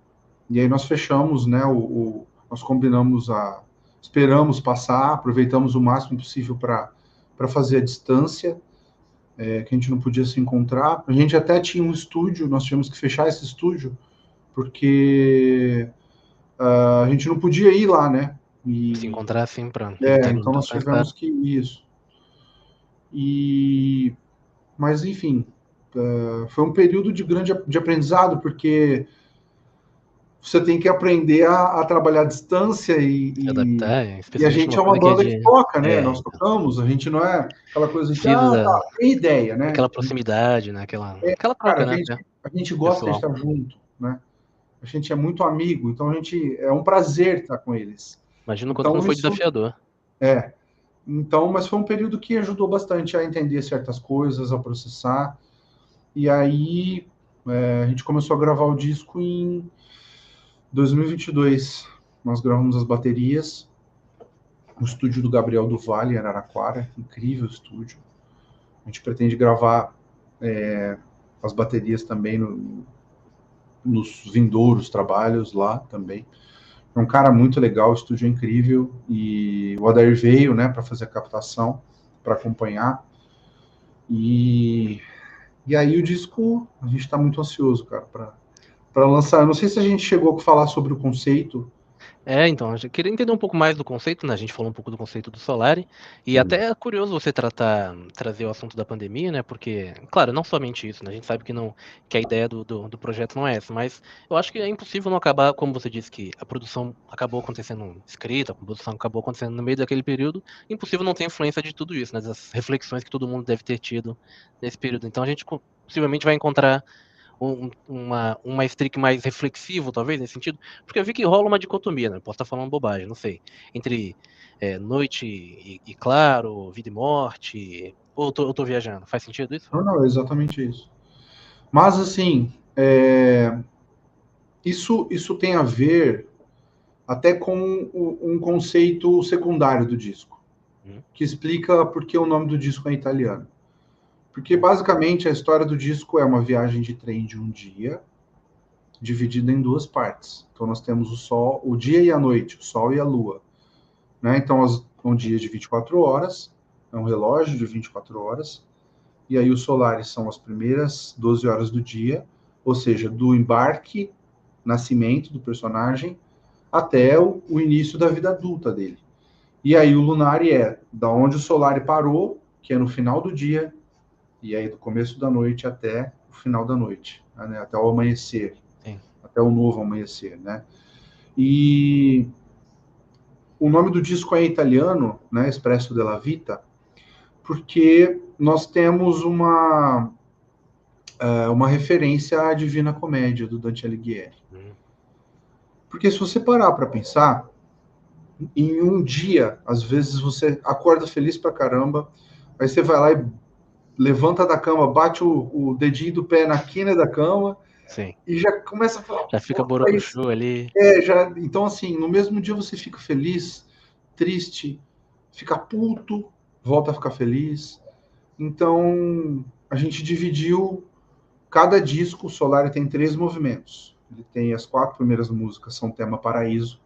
aí nós fechamos, né? Nós combinamos esperamos passar, aproveitamos o máximo possível para fazer a distância, que a gente não podia se encontrar. A gente até tinha um estúdio, nós tivemos que fechar esse estúdio porque a gente não podia ir lá, né? Se encontrar assim para Então nós tivemos que isso. Mas enfim, foi um período de aprendizado, porque você tem que aprender a trabalhar à distância adaptar, e a especialmente gente uma é uma coisa que é banda que de toca, né? Nós tocamos, a gente não é aquela coisa de precisa tá, tem ideia, né? daquela proximidade, né? Aquela Cara, troca, né? a gente gosta de Pessoal. estar junto, né? A gente é muito amigo, então a gente é um prazer estar com eles. Imagino o quanto não Então foi isso desafiador. Então, mas foi um período que ajudou bastante a entender certas coisas, a processar. E aí a gente começou a gravar o disco em 2022. Nós gravamos as baterias no estúdio do Gabriel do Vale, em Araraquara. Incrível estúdio. A gente pretende gravar as baterias também nos vindouros trabalhos lá também. É um cara muito legal, o estúdio é incrível. E o Adair veio, né, para fazer a captação, para acompanhar. E aí o disco, a gente está muito ansioso, cara, para lançar. Eu não sei se a gente chegou a falar sobre o conceito. Então, eu queria entender um pouco mais do conceito, né? A gente falou um pouco do conceito do Solari, e até é curioso você trazer o assunto da pandemia, né? Porque, claro, não somente isso, né? A gente sabe que a ideia do projeto não é essa, mas eu acho que é impossível não acabar, como você disse, que a produção acabou acontecendo escrita, a produção acabou acontecendo no meio daquele período, impossível não ter influência de tudo isso, né? Das reflexões que todo mundo deve ter tido nesse período. Então a gente possivelmente vai encontrar uma streak mais reflexivo, talvez, nesse sentido, porque eu vi que rola uma dicotomia, né? Posso estar falando bobagem, não sei. Entre noite e claro, vida e morte, ou eu tô viajando? Faz sentido isso? Não, é exatamente isso. Mas, assim, isso tem a ver até com um conceito secundário do disco, que explica por que o nome do disco é italiano. Porque, basicamente, a história do disco é uma viagem de trem de um dia, dividida em duas partes. Então, nós temos o sol, o dia e a noite, o sol e a lua. Né? Então, um dia de 24 horas, é um relógio de 24 horas, e aí os solares são as primeiras 12 horas do dia, ou seja, do embarque, nascimento do personagem, até o início da vida adulta dele. E aí o lunari é da onde o solar parou, que é no final do dia, e aí do começo da noite até o final da noite, né? Até o amanhecer, até o novo amanhecer, né? E o nome do disco é italiano, né? Espresso della Vita, porque nós temos uma referência à Divina Comédia do Dante Alighieri. Porque se você parar para pensar, em um dia, às vezes você acorda feliz pra caramba, aí você vai lá e levanta da cama, bate o dedinho do pé na quina da cama, Sim. E já começa a falar. Já fica borocochô ali. Então, assim, no mesmo dia você fica feliz, triste, fica puto, volta a ficar feliz. Então, a gente dividiu cada disco. O Solari tem 3 movimentos. Ele tem as 4 primeiras músicas, são tema Paraíso.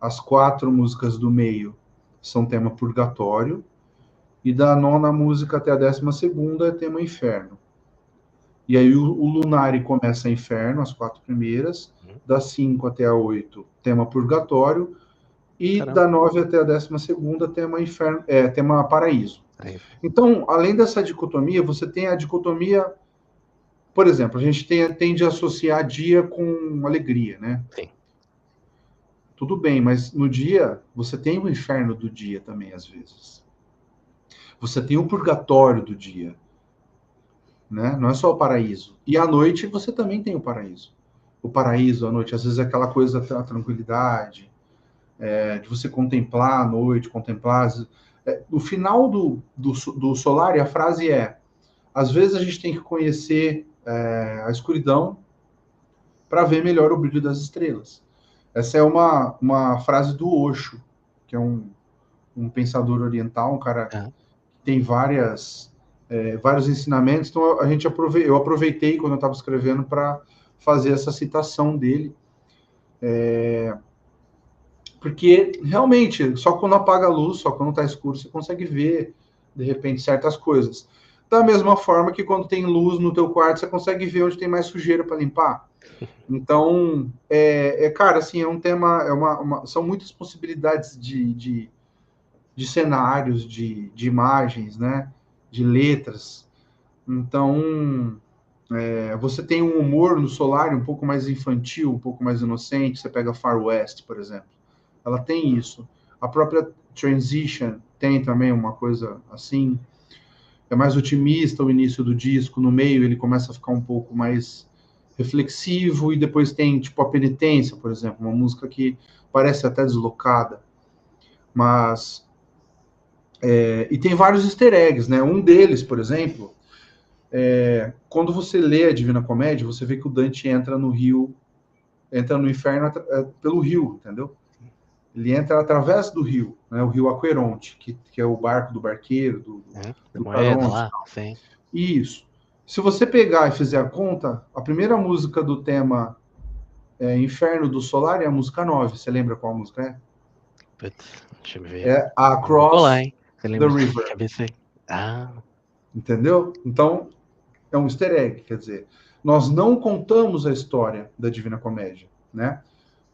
As 4 músicas do meio são tema Purgatório. E da 9ª música até a 12ª é tema Inferno. E aí o Lunari começa Inferno, as 4 primeiras, das 5 até a 8, tema Purgatório, E Caramba. da 9 até a 12ª, tema paraíso. Aí. Então, além dessa dicotomia, você tem a dicotomia, por exemplo, a gente tende a associar dia com alegria, né? Sim. Tudo bem, mas no dia, você tem o inferno do dia também, às vezes. Você tem o purgatório do dia, né? Não é só o paraíso. E à noite, você também tem o paraíso. O paraíso à noite, às vezes é aquela coisa da tranquilidade, de você contemplar a noite, contemplar... No final do Solar, a frase é: às vezes a gente tem que conhecer a escuridão para ver melhor o brilho das estrelas. Essa é uma frase do Osho, que é um pensador oriental, um cara que tem vários ensinamentos. Então eu aproveitei quando eu estava escrevendo para fazer essa citação dele, porque realmente só quando apaga a luz, só quando está escuro, você consegue ver de repente certas coisas. Da mesma forma que quando tem luz no teu quarto, você consegue ver onde tem mais sujeira para limpar. Então, cara, assim, é um tema, são muitas possibilidades de cenários, de imagens, né? De letras. Então, você tem um humor no Solar um pouco mais infantil, um pouco mais inocente. Você pega Far West, por exemplo. Ela tem isso. A própria Transition tem também uma coisa assim. É mais otimista o início do disco. No meio ele começa a ficar um pouco mais reflexivo, e depois tem tipo a Penitência, por exemplo, uma música que parece até deslocada, mas e tem vários easter eggs, né? Um deles, por exemplo, quando você lê a Divina Comédia, você vê que o Dante entra no inferno pelo rio, entendeu? Ele entra através do rio, né? O rio Aqueronte, que é o barco do barqueiro, do Moeda Caronte. lá, sim. Isso. Se você pegar e fizer a conta, a primeira música do tema Inferno do Solar é a música 9. Você lembra qual música é? Putz, deixa eu ver. É Vou colar, Across hein? Você the lembra de River. cabeça aí? Ah, Entendeu? Então, é um easter egg, quer dizer, nós não contamos a história da Divina Comédia, né?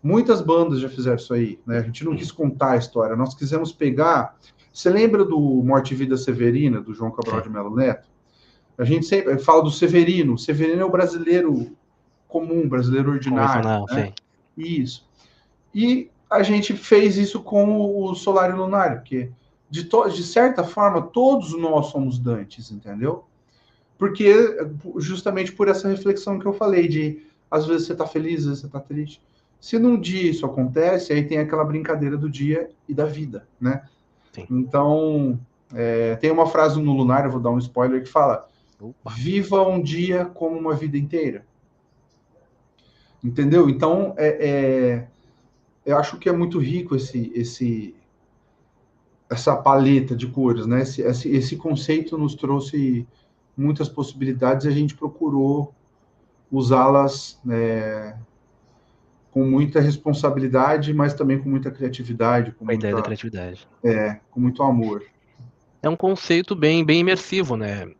Muitas bandas já fizeram isso aí, né? A gente não quis contar a história, nós quisemos pegar... Você lembra do Morte e Vida Severina, do João Cabral de Melo Neto? A gente sempre fala do Severino. O Severino é o brasileiro comum, brasileiro ordinário, convencional, né? sim. Isso. E a gente fez isso com o Solário Lunário, porque de certa forma todos nós somos Dantes, entendeu? Porque justamente por essa reflexão que eu falei de às vezes você tá feliz, às vezes você tá triste. Se num dia isso acontece, aí tem aquela brincadeira do dia e da vida, né? Sim. Então, tem uma frase no Lunário, eu vou dar um spoiler, que fala: Opa. viva um dia como uma vida inteira. Entendeu? Então, eu acho que é muito rico essa paleta de cores, né? Esse conceito nos trouxe muitas possibilidades e a gente procurou usá-las com muita responsabilidade, mas também com muita criatividade, Com a ideia da criatividade. com muito amor. É um conceito bem imersivo, né?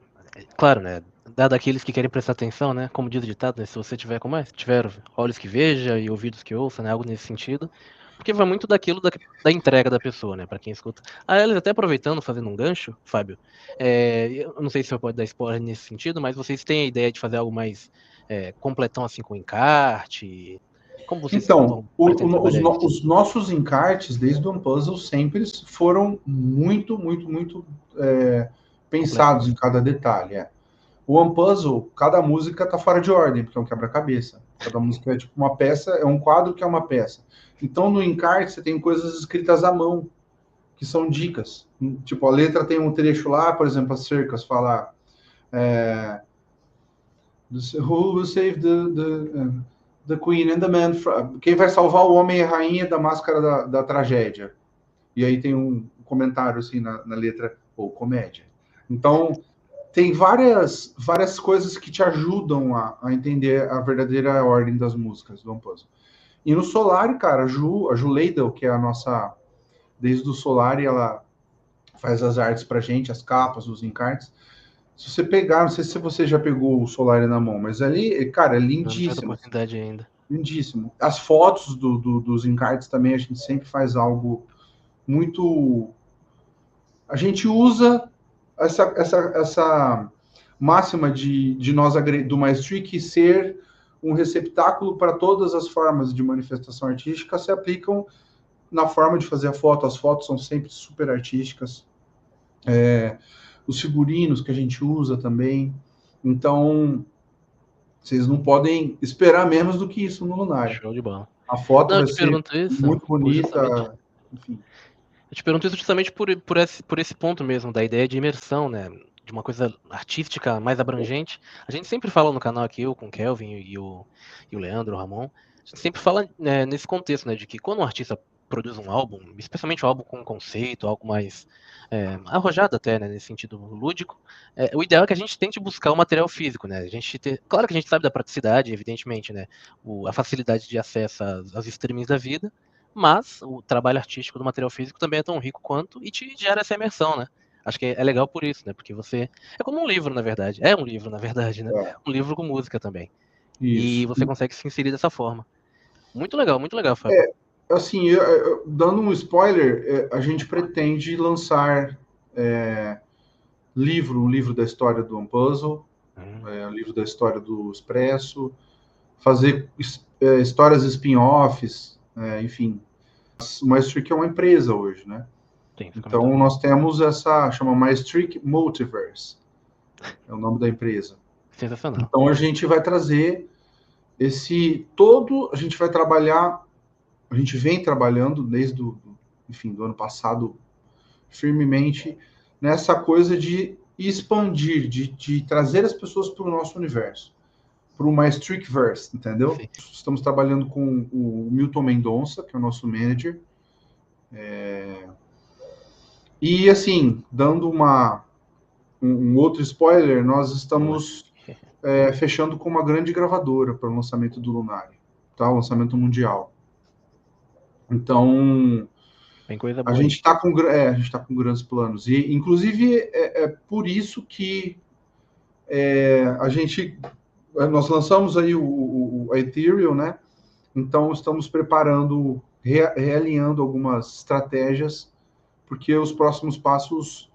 Claro, né? Dado aqueles que querem prestar atenção, né? Como diz o ditado, né? Se você tiver tiver olhos que veja e ouvidos que ouça, né? Algo nesse sentido. Porque vai muito daquilo da entrega da pessoa, né? Pra quem escuta. Eles até aproveitando, fazendo um gancho, Fábio. Eu não sei se você pode dar spoiler nesse sentido, mas vocês têm a ideia de fazer algo mais completão, assim, com encarte? Como vocês Então, pretendem trabalhar isso? os nossos encartes, desde o Unpuzzle, sempre foram muito, muito, muito pensados em cada detalhe. O Unpuzzle, cada música tá fora de ordem, porque é um quebra-cabeça. Cada música é tipo uma peça, é um quadro que é uma peça. Então, no encarte, você tem coisas escritas à mão, que são dicas. Tipo, a letra tem um trecho lá, por exemplo, as cercas fala Who will save the Queen and the Man? Quem vai salvar o homem e a rainha da máscara da tragédia? E aí tem um comentário assim na letra, ou comédia. Então, tem várias coisas que te ajudam a entender a verdadeira ordem das músicas do Unpuzzle. E no Solar, cara, a Ju Leidel, que é a nossa... Desde o Solar, ela faz as artes pra gente, as capas, os encartes. Se você pegar, não sei se você já pegou o Solar na mão, mas ali, cara, é Eu não tive essa lindíssimo. oportunidade ainda. lindíssimo. As fotos dos encartes também, a gente sempre faz algo muito... A gente usa essa máxima de nós, do Maestric, ser um receptáculo para todas as formas de manifestação artística, se aplicam na forma de fazer a foto. As fotos são sempre super artísticas. Os figurinos que a gente usa também. Então, vocês não podem esperar menos do que isso no Lunária. Show de bola. A foto Não, eu vai te ser pergunto isso muito bonita, justamente. enfim. Eu te pergunto isso justamente por esse ponto mesmo, da ideia de imersão, né? De uma coisa artística mais abrangente. A gente sempre fala no canal aqui, eu com o Kelvin e o Leandro, o Ramon, a gente sempre fala, né, nesse contexto, né? De que quando um artista produz um álbum, especialmente um álbum com um conceito, algo mais arrojado até, né, nesse sentido lúdico, o ideal é que a gente tente buscar o material físico, né? Claro que a gente sabe da praticidade, evidentemente, né? A facilidade de acesso aos streamings da vida, mas o trabalho artístico do material físico também é tão rico quanto e te gera essa imersão, né? Acho que é legal por isso, né? Porque você. É como um livro, na verdade. É um livro, na verdade, né? É, Um livro com música também. E isso. você consegue se inserir dessa forma. Muito legal, Fábio. Assim, dando um spoiler, a gente pretende lançar um livro da história do Unpuzzle, um livro da história do Expresso, fazer histórias spin-offs, enfim. O Maestric é uma empresa hoje, né? Sim, Então, nós temos chama Maestric Multiverse, é o nome da empresa. sensacional. Então, a gente vai trazer a gente vai trabalhar, a gente vem trabalhando desde do ano passado, firmemente, nessa coisa de expandir, de trazer as pessoas para o nosso universo, para o Maestricverse, entendeu? Sim. Estamos trabalhando com o Milton Mendonça, que é o nosso manager, e assim, dando um outro spoiler, nós estamos fechando com uma grande gravadora para o lançamento do Lunária, tá? O lançamento mundial. Então, Tem coisa a boa aí. gente está com grandes planos. E, inclusive, é por isso que nós lançamos aí a Ethereum, né? Então, estamos preparando, realinhando algumas estratégias, porque os próximos passos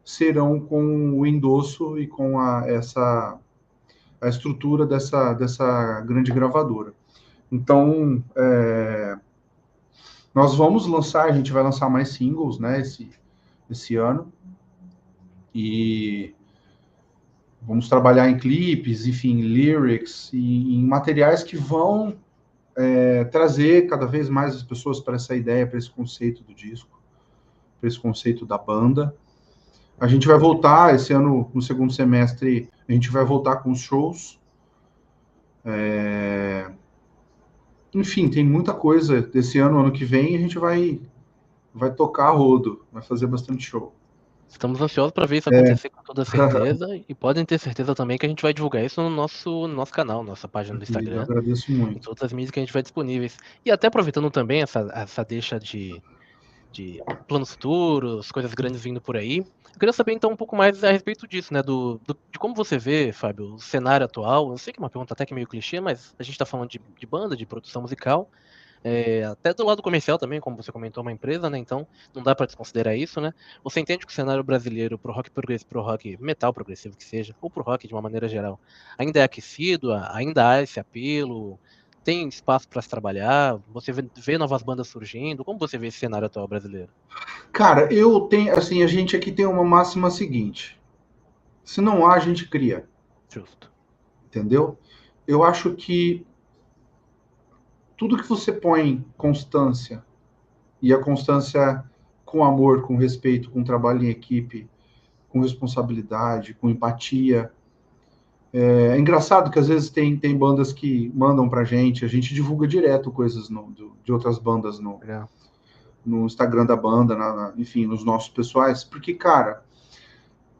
serão com o endosso e com a estrutura dessa grande gravadora. Então, nós vamos lançar, a gente vai lançar mais singles, né, esse ano, e vamos trabalhar em clipes, enfim, lyrics, e em materiais que vão trazer cada vez mais as pessoas para essa ideia, para esse conceito do disco, para esse conceito da banda. A gente vai voltar esse ano, no segundo semestre, a gente vai voltar com os shows. Enfim, tem muita coisa desse ano que vem, a gente vai tocar a rodo, vai fazer bastante show. Estamos ansiosos para ver isso acontecer com toda certeza. E podem ter certeza também que a gente vai divulgar isso no nosso canal, nossa página do Eu Instagram, agradeço em muito. todas as mídias que a gente vai disponíveis. E até aproveitando também essa deixa de planos futuros, coisas grandes vindo por aí. Eu queria saber então um pouco mais a respeito disso, né? De como você vê, Fábio, o cenário atual. Eu sei que é uma pergunta até que meio clichê, mas a gente está falando de banda, de produção musical. Até do lado comercial também, como você comentou, uma empresa, né? Então não dá para desconsiderar isso, né? Você entende que o cenário brasileiro pro rock progressivo, pro rock metal progressivo que seja, ou pro rock de uma maneira geral, ainda é aquecido, ainda há esse apelo, tem espaço para se trabalhar, você vê novas bandas surgindo, como você vê esse cenário atual brasileiro? Cara, eu tenho, assim, a gente aqui tem uma máxima seguinte: se não há, a gente cria, Justo. entendeu? Eu acho que tudo que você põe constância, e a constância com amor, com respeito, com trabalho em equipe, com responsabilidade, com empatia. É engraçado que às vezes tem bandas que mandam pra gente, a gente divulga direto coisas de outras bandas Legal. no Instagram da banda, enfim, nos nossos pessoais, porque, cara,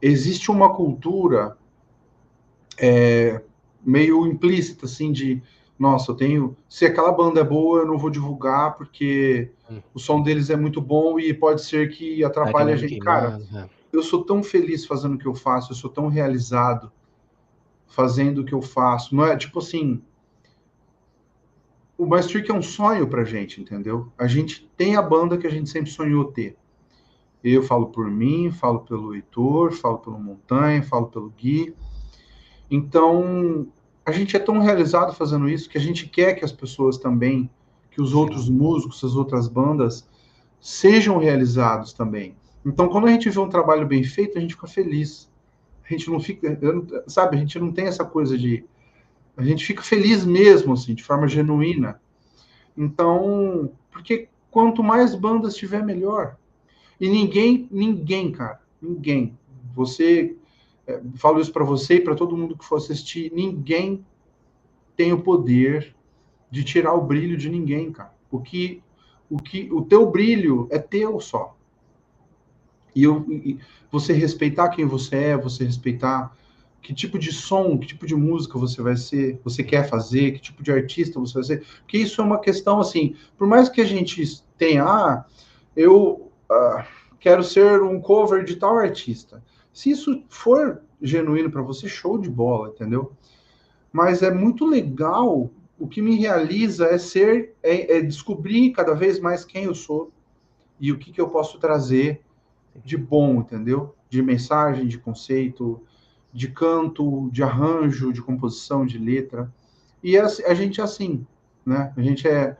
existe uma cultura meio implícita, assim, de nossa, se aquela banda é boa, eu não vou divulgar porque o som deles é muito bom e pode ser que atrapalhe a Acaba me gente. Cara, queimando. eu sou tão feliz fazendo o que eu faço, eu sou tão realizado fazendo o que eu faço. Não é tipo assim, o Maestric é um sonho pra gente, entendeu? A gente tem a banda que a gente sempre sonhou ter. Eu falo por mim, falo pelo Heitor, falo pelo Montanha, falo pelo Gui. Então, a gente é tão realizado fazendo isso que a gente quer que as pessoas também, que os outros músicos, as outras bandas, sejam realizados também. Então, quando a gente vê um trabalho bem feito, a gente fica feliz. A gente não fica, sabe, a gente não tem essa coisa de... A gente fica feliz mesmo, assim, de forma genuína. Então, porque quanto mais bandas tiver, melhor. E ninguém, cara, ninguém. Você, falo isso para você e para todo mundo que for assistir, ninguém tem o poder de tirar o brilho de ninguém, cara. O teu brilho é teu só. E você respeitar quem você respeitar que tipo de som, que tipo de música você vai ser, você quer fazer, que tipo de artista você vai ser, porque isso é uma questão assim, por mais que a gente tenha, eu quero ser um cover de tal artista. Se isso for genuíno para você, show de bola, entendeu? Mas é muito legal, o que me realiza é descobrir cada vez mais quem eu sou e o que eu posso trazer de bom, entendeu? De mensagem, de conceito, de canto, de arranjo, de composição, de letra. E a gente é assim, né? A gente é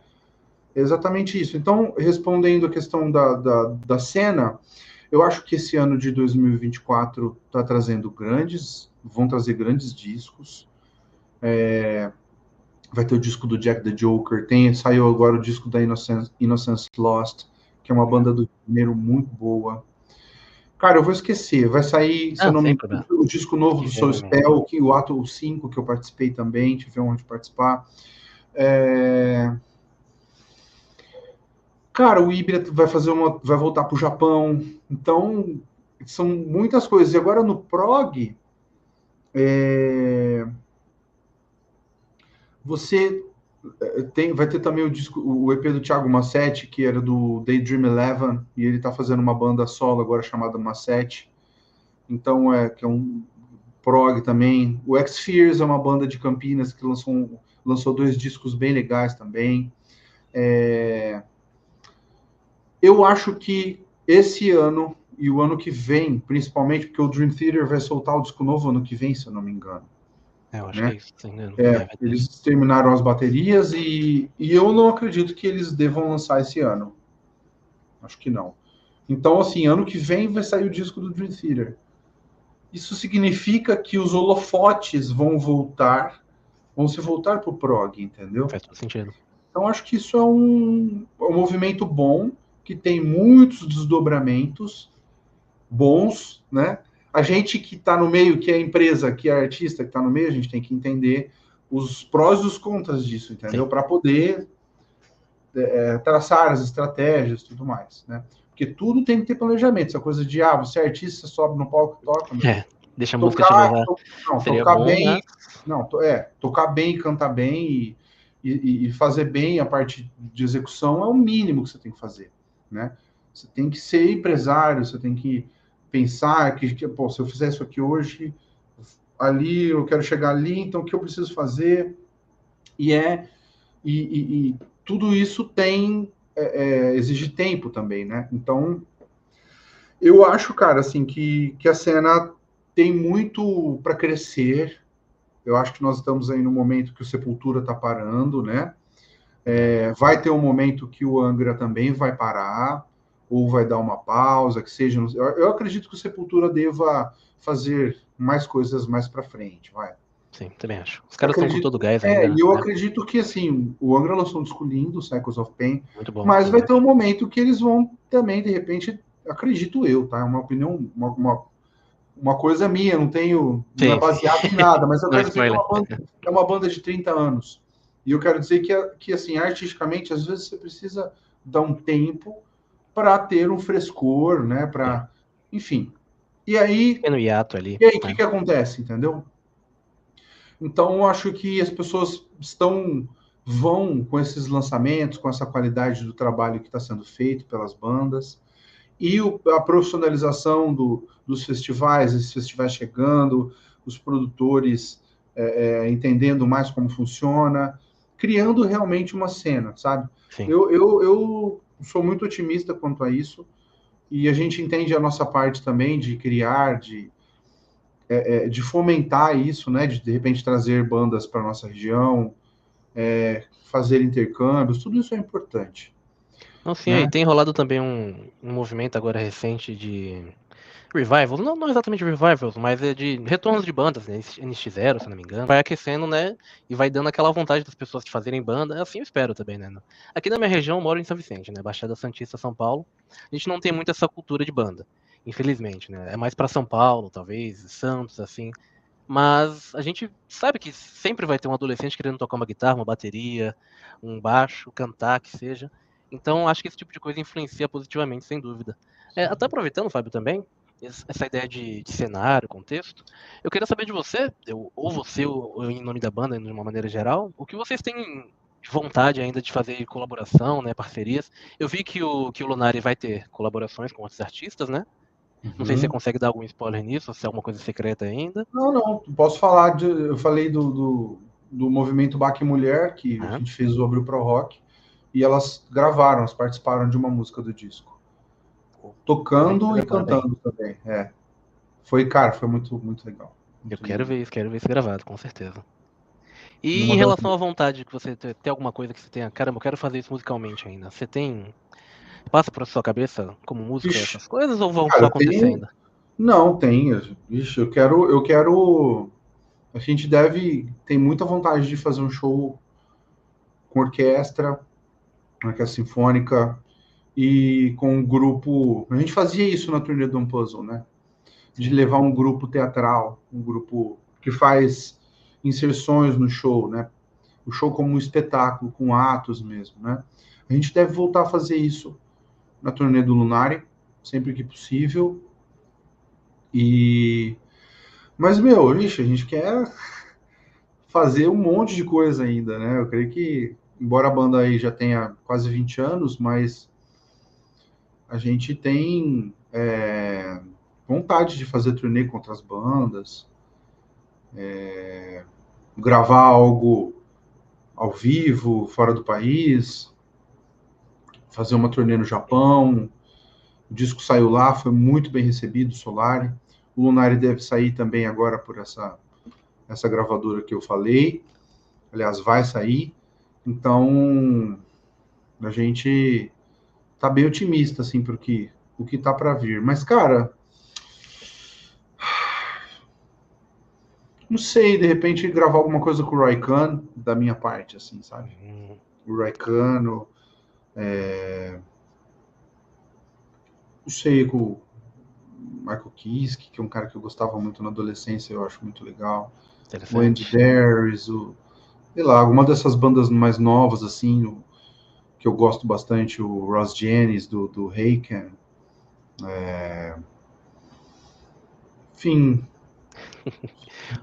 exatamente isso. Então, respondendo a questão da cena, eu acho que esse ano de 2024 está trazendo vão trazer grandes discos. Vai ter o disco do Jack the Joker, saiu agora o disco da Innocence Lost, que é uma banda do primeiro muito boa. Cara, eu vou esquecer. Vai sair, se eu não me engano, o disco novo do Soul Spell, o ato 5, que eu participei também, tive onde participar. Cara, o Ibra vai voltar para o Japão. Então, são muitas coisas. E agora no prog, você vai ter também o EP do Thiago Massetti, que era do Daydream Eleven, e ele está fazendo uma banda solo agora chamada Massetti. Então, que é um prog também. O X-Fears é uma banda de Campinas que lançou 2 discos bem legais também. Eu acho que esse ano e o ano que vem, principalmente, porque o Dream Theater vai soltar o disco novo ano que vem, se eu não me engano. Eu acho que é isso. Eles terminaram as baterias e eu não acredito que eles devam lançar esse ano. Acho que não. Então, assim, ano que vem vai sair o disco do Dream Theater. Isso significa que os holofotes vão se voltar para o prog, entendeu? Faz todo sentido. Então, acho que isso é um movimento bom, que tem muitos desdobramentos bons, né? A gente que está no meio, que é a empresa, que é a artista que está no meio, a gente tem que entender os prós e os contras disso, entendeu? Para poder traçar as estratégias e tudo mais, né? Porque tudo tem que ter planejamento. Essa coisa de, você é artista, sobe no palco e toca. Deixa a música te levar. Tocar bem. Não, tocar bem, cantar bem e fazer bem a parte de execução é o mínimo que você tem que fazer, né? Você tem que ser empresário, você tem que pensar que pô, se eu fizer isso aqui hoje, ali eu quero chegar ali, então o que eu preciso fazer? E tudo isso exige tempo também, né? Então, eu acho, cara, assim, que a cena tem muito para crescer. Eu acho que nós estamos aí no momento que o Sepultura está parando, né? Vai ter um momento que o Angra também vai parar, ou vai dar uma pausa, que seja... Eu acredito que o Sepultura deva fazer mais coisas mais para frente, vai. Sim, também acho. Os caras estão com todo o gás ainda. E eu acredito que, assim, o Angra lançou um disco lindo, Cycles of Pain, muito bom, mas vai ter um momento que eles vão também, de repente, acredito eu, tá? É uma opinião, uma coisa minha, não é baseado em nada, mas eu quero dizer que é uma banda de 30 anos. E eu quero dizer que assim, artisticamente, às vezes você precisa dar um tempo para ter um frescor, né? Enfim. E aí, no hiato ali. E aí, o que acontece, entendeu? Então, eu acho que as pessoas vão com esses lançamentos, com essa qualidade do trabalho que está sendo feito pelas bandas, e a profissionalização dos festivais, esses festivais chegando, os produtores entendendo mais como funciona. criando realmente uma cena, sabe? Sim. Eu sou muito otimista quanto a isso, e a gente entende a nossa parte também de criar, de fomentar isso, né? De repente trazer bandas para nossa região, fazer intercâmbios, tudo isso é importante, Não, sim, aí né? tem rolado também um movimento agora recente de revivals, não exatamente revivals, mas é de retornos de bandas, né? NX Zero, se não me engano. Vai aquecendo, né? E vai dando aquela vontade das pessoas de fazerem banda. Assim eu espero também, né? Aqui na minha região eu moro em São Vicente, né? Baixada Santista, São Paulo. A gente não tem muito essa cultura de banda, infelizmente, né? É mais pra São Paulo, talvez, Santos, assim. Mas a gente sabe que sempre vai ter um adolescente querendo tocar uma guitarra, uma bateria, um baixo, cantar, que seja. Então, acho que esse tipo de coisa influencia positivamente, sem dúvida. Até aproveitando, Fábio, também, essa ideia de cenário, contexto, eu queria saber de você, ou você, ou em nome da banda, de uma maneira geral, o que vocês têm de vontade ainda de fazer colaboração, né, parcerias. Eu vi que o Lunari vai ter colaborações com outros artistas, né? Não sei se você Uhum. consegue dar algum spoiler nisso, ou se é alguma coisa secreta ainda. Não, posso falar eu falei do movimento Baque Mulher, que a Ah, gente fez sobre o Pro Rock, e elas gravaram, elas participaram de uma música do disco, pô, bem tocando e gravado, hein? cantando também. Foi, cara, foi muito, muito legal. Eu Muito lindo. quero ver isso gravado, com certeza. E E uma em das. relação à vontade que você tem alguma coisa que você tenha, caramba, eu quero fazer isso musicalmente ainda. Você tem, passa por sua cabeça como músico Ixi, essas coisas ou vão só cara, tem. acontecendo? Não, tem. Ixi, eu quero. A gente tem muita vontade de fazer um show com orquestra sinfônica e com um grupo. A gente fazia isso na turnê do Puzzle, né? De Sim. levar um grupo teatral, um grupo que faz inserções no show, né? O show como um espetáculo, com atos mesmo, né? A gente deve voltar a fazer isso na turnê do Lunari, sempre que possível. E mas meu, ixi, a gente quer fazer um monte de coisa ainda, né? Eu creio que embora a banda aí já tenha quase 20 anos, mas a gente tem vontade de fazer turnê com outras bandas, gravar algo ao vivo, fora do país, fazer uma turnê no Japão. O disco saiu lá, foi muito bem recebido, Solari. O Lunari deve sair também agora por essa gravadora que eu falei. Aliás, vai sair. Então, a gente tá bem otimista, assim, porque o que tá para vir. Mas, cara, não sei, de repente gravar alguma coisa com o Roy Khan, da minha parte, assim, sabe? Hum, O Roy Khan, não sei, com o Michael Kiske, que é um cara que eu gostava muito na adolescência, eu acho muito legal. O Andy interessante. Darius, sei lá, alguma dessas bandas mais novas, assim, que eu gosto bastante, o Ross Jennings, do Haken. Enfim,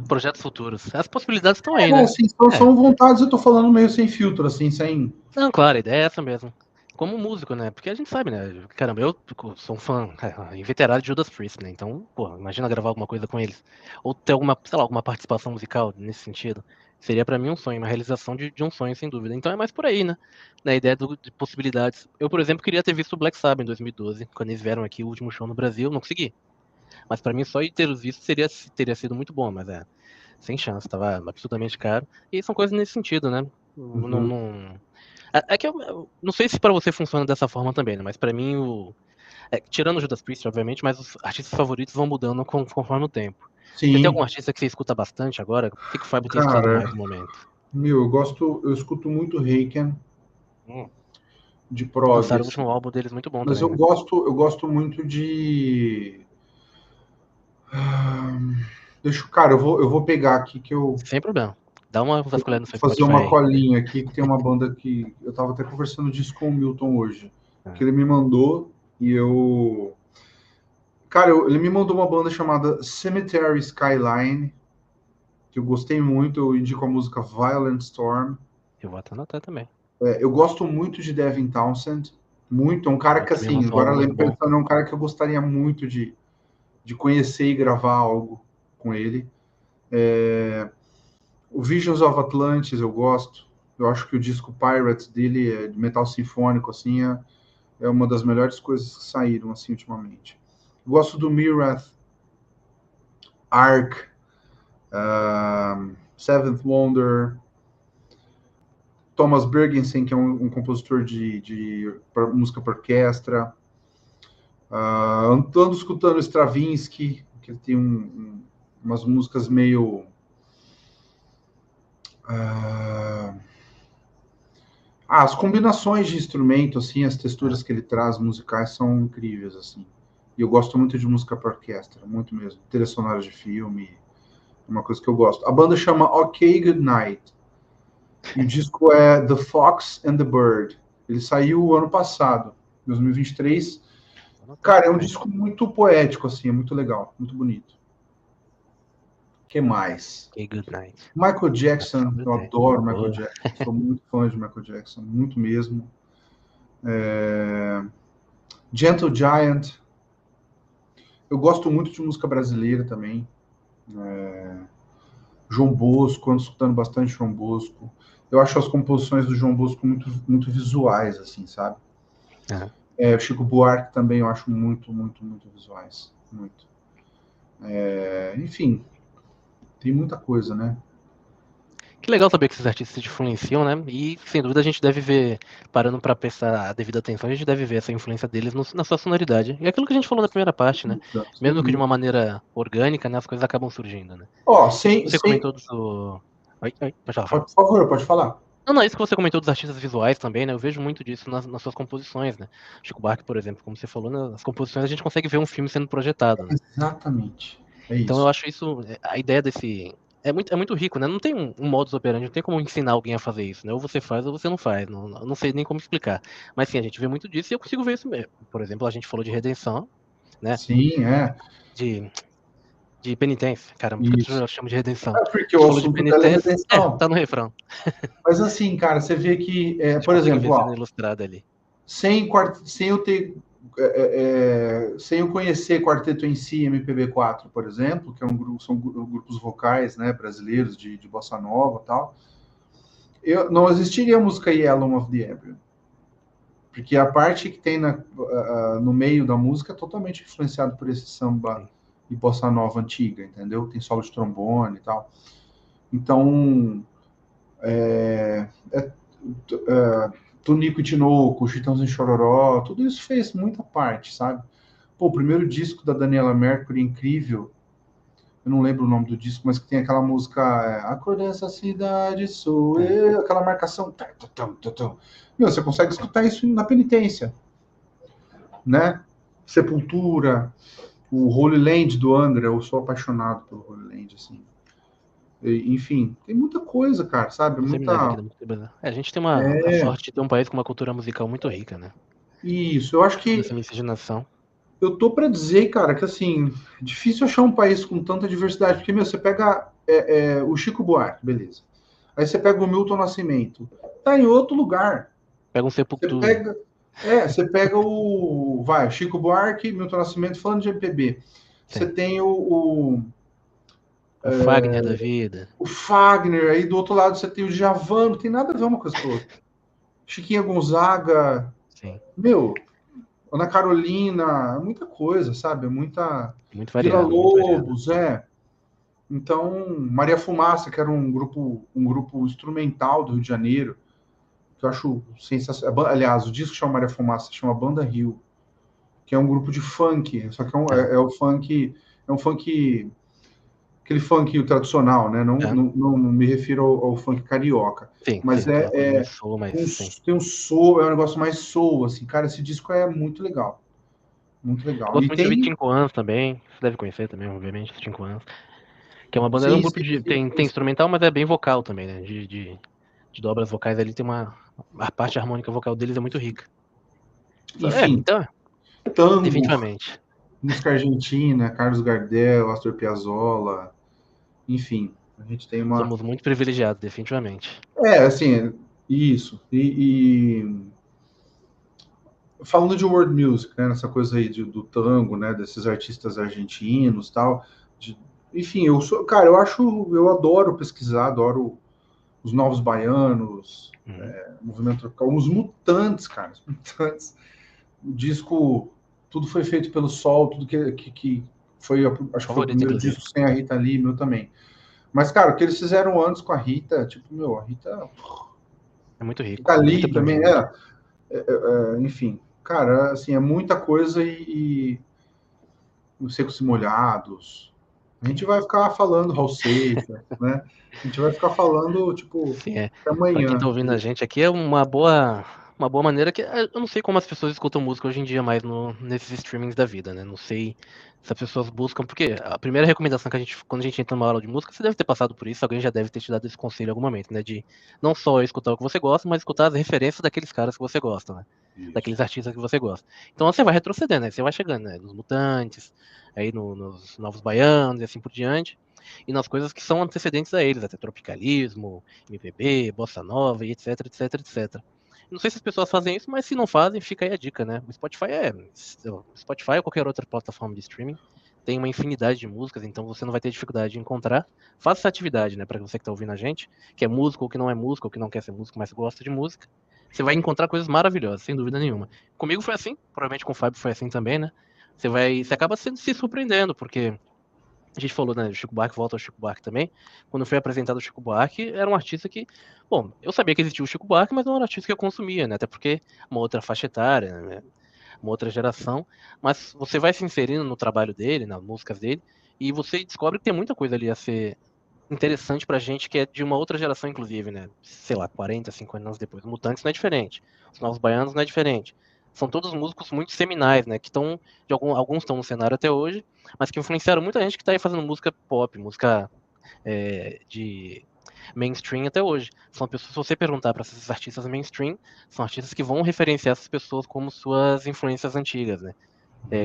Projetos futuros. As possibilidades estão aí, né? assim, É. são vontades, eu tô falando meio sem filtro, assim, sem. Não, claro, a ideia é essa mesmo. Como músico, né? Porque a gente sabe, né? Caramba, eu sou um fã inveterado de Judas Priest, né? Então, pô, imagina gravar alguma coisa com eles. Ou ter alguma, sei lá, alguma participação musical nesse sentido. Seria pra mim um sonho, uma realização de um sonho, sem dúvida. Então é mais por aí, né? Na ideia de possibilidades. Eu, por exemplo, queria ter visto o Black Sabbath em 2012, quando eles vieram aqui, o último show no Brasil, não consegui. Mas pra mim, só de ter visto teria sido muito bom, mas sem chance, tava absurdamente caro. E são coisas nesse sentido, né? Não, Uhum. não... É que eu não sei se pra você funciona dessa forma também, né? Mas pra mim, tirando o Judas Priest, obviamente, mas os artistas favoritos vão mudando conforme o tempo. Você tem algum Sim, artista que você escuta bastante agora? O que o Fábio tem escutado cara, mais no momento? meu, eu escuto muito Haken Hum, de prog, Lançaram o assim, último álbum deles muito bom mas também, eu né? gosto muito de. Ah, cara, eu vou pegar aqui que eu Sem problema. Dá uma vasculhada no vou seu fazer Spotify uma aí. colinha aqui, que tem uma banda que eu tava até conversando disso com o Milton hoje, que Ah, ele me mandou e eu. Cara, ele me mandou uma banda chamada Cemetery Skyline, que eu gostei muito, eu indico a música Violent Storm. eu vou até anotar também. Eu gosto muito de Devin Townsend, muito, é um cara Ele que, também assim, lançou um agora álbum muito lembro bom. pensando, é um cara que eu gostaria muito de conhecer e gravar algo com ele. O Visions of Atlantis eu gosto. Eu acho que o disco Pirates dele, de metal sinfônico, assim, é uma das melhores coisas que saíram, assim, ultimamente. Gosto do Mirath, Ark, Seventh Wonder, Thomas Bergensen, que é um compositor de música para orquestra. Ando escutando Stravinsky, que ele tem umas músicas meio... as combinações de instrumento, assim, as texturas que ele traz musicais são incríveis, assim. E eu gosto muito de música para orquestra, muito mesmo. Trilha sonora de filme, é uma coisa que eu gosto. A banda chama OK Goodnight. E o disco é The Fox and the Bird. Ele saiu ano passado, 2023. Cara, é um disco muito poético, assim, é muito legal, muito bonito. O que mais? OK Goodnight. Michael Jackson, eu adoro Michael Jackson. Sou muito fã de Michael Jackson, muito mesmo. Gentle Giant. Eu gosto muito de música brasileira também. João Bosco, ando escutando bastante João Bosco. Eu acho as composições do João Bosco muito, muito visuais, assim, sabe? O Chico Buarque também eu acho muito, muito, muito visuais. Muito. Enfim, tem muita coisa, né? Que legal saber que esses artistas se influenciam, né? E, sem dúvida, a gente deve ver, parando para prestar a devida atenção, a gente deve ver essa influência deles na sua sonoridade. E aquilo que a gente falou na primeira parte, né? Mesmo que de uma maneira orgânica, né? As coisas acabam surgindo, né? Você comentou do... Oi, pode falar. Por favor, pode falar. Não, isso que você comentou dos artistas visuais também, né? Eu vejo muito disso nas suas composições, né? Chico Buarque, por exemplo, como você falou, nas composições a gente consegue ver um filme sendo projetado, né? Exatamente. É isso. Então eu acho isso, a ideia desse... É muito rico, né? Não tem um modus operandi, não tem como ensinar alguém a fazer isso, né? Ou você faz ou você não faz, não sei nem como explicar. Mas sim, a gente vê muito disso e eu consigo ver isso mesmo. Por exemplo, a gente falou de redenção, né? Sim, De penitência. Caramba, por que eu chamo de redenção? Porque o assunto dela é redenção. Tá no refrão. Mas assim, cara, você vê que, por exemplo, ali. Sem eu conhecer Quarteto em Si, MPB4, por exemplo, que são grupos vocais, né, brasileiros de bossa nova e tal, não existiria a música Yellow of the Embryo. Porque a parte que tem no meio da música é totalmente influenciado por esse samba e bossa nova antiga, entendeu? Tem solo de trombone e tal. Então, Tonico e Tinoco, Chitãozinho e Chororó, tudo isso fez muita parte, sabe? Pô, o primeiro disco da Daniela Mercury, incrível, eu não lembro o nome do disco, mas que tem aquela música A Cor dessa Cidade Sou Eu, aquela marcação. Meu, você consegue escutar isso na penitência, né? Sepultura, o Holy Land do André, eu sou apaixonado pelo Holy Land, assim. Enfim, tem muita coisa, cara, sabe? A gente tem a sorte de ter um país com uma cultura musical muito rica, né? Isso, eu acho que... Essa miscigenação. Eu tô para dizer, cara, que assim, difícil achar um país com tanta diversidade, porque, meu, você pega o Chico Buarque, beleza. Aí você pega o Milton Nascimento, tá em outro lugar. Pega um Sepultura. Você pega o Chico Buarque, Milton Nascimento, falando de MPB. Você tem o Fagner da vida. O Fagner, aí do outro lado você tem o Djavan, não tem nada a ver uma coisa com a outra. Chiquinha Gonzaga. Sim. Meu, Ana Carolina, muita coisa, sabe? Muito variado. Vila Lobos, Então, Maria Fumaça, que era um grupo instrumental do Rio de Janeiro, que eu acho sensacional. Aliás, o disco chama Maria Fumaça, chama Banda Rio, que é um grupo de funk, só que é um funk, aquele funk tradicional, né? Não me refiro ao funk carioca. Sim, mas tem um soul, é um negócio mais soul, assim, cara, esse disco é muito legal. Muito legal. Eu gosto muito de 5 anos também, você deve conhecer também, obviamente, 5 anos. Que é uma banda, um grupo tem instrumental, mas é bem vocal também, né? De dobras vocais ali, a parte harmônica vocal deles é muito rica. Enfim, tango, definitivamente. Música argentina, Carlos Gardel, Astor Piazzolla, enfim, a gente tem uma... Somos muito privilegiados, definitivamente. Assim, isso. Falando de world music, né, nessa coisa aí do tango, né, desses artistas argentinos, tal, enfim, eu adoro pesquisar, adoro os Novos Baianos, Movimento Tropical, os Mutantes, cara, os Mutantes. O disco, tudo foi feito pelo Sol, tudo que foi, acho que foi o primeiro disco sem a Rita Lee, meu também. Mas, cara, o que eles fizeram antes com a Rita, tipo, meu, a Rita... É muito rico. Rita Lee também, enfim, cara, assim, é muita coisa e os Secos e Molhados. A gente vai ficar falando Raul Seixas, né? A gente vai ficar falando, tipo, Sim, amanhã. Pra quem tá ouvindo a gente aqui, é uma boa maneira que... Eu não sei como as pessoas escutam música hoje em dia mais nesses streamings da vida, né? Não sei se as pessoas buscam... Porque a primeira recomendação que quando a gente entra numa aula de música, você deve ter passado por isso, alguém já deve ter te dado esse conselho em algum momento, né? De não só escutar o que você gosta, mas escutar as referências daqueles caras que você gosta, né? Isso. Daqueles artistas que você gosta. Então você vai retrocedendo, né? Você vai chegando, né? Nos Mutantes, aí nos Novos Baianos e assim por diante. E nas coisas que são antecedentes a eles, até tropicalismo, MPB, bossa nova e etc, etc, etc. Não sei se as pessoas fazem isso, mas se não fazem, fica aí a dica, né? O Spotify ou qualquer outra plataforma de streaming tem uma infinidade de músicas, então você não vai ter dificuldade de encontrar. Faça essa atividade, né, para você que está ouvindo a gente, que é músico ou que não é músico, ou que não quer ser músico, mas gosta de música. Você vai encontrar coisas maravilhosas, sem dúvida nenhuma. Comigo foi assim, provavelmente com o Fábio foi assim também, né? Você acaba se surpreendendo, porque a gente falou, né, Chico Buarque, volta ao Chico Buarque também. Quando foi apresentado o Chico Buarque, era um artista que, bom, eu sabia que existia o Chico Buarque, mas não era um artista que eu consumia, né, até porque uma outra faixa etária, né, uma outra geração, mas você vai se inserindo no trabalho dele, nas músicas dele, e você descobre que tem muita coisa ali a ser interessante pra gente, que é de uma outra geração, inclusive, né, sei lá, 40, 50 anos depois. O Mutantes não é diferente, os Novos Baianos não é diferente. São todos músicos muito seminais, né, que estão, alguns estão no cenário até hoje, mas que influenciaram muita gente que está aí fazendo música pop, música de mainstream até hoje. São pessoas, se você perguntar para esses artistas mainstream, são artistas que vão referenciar essas pessoas como suas influências antigas, né?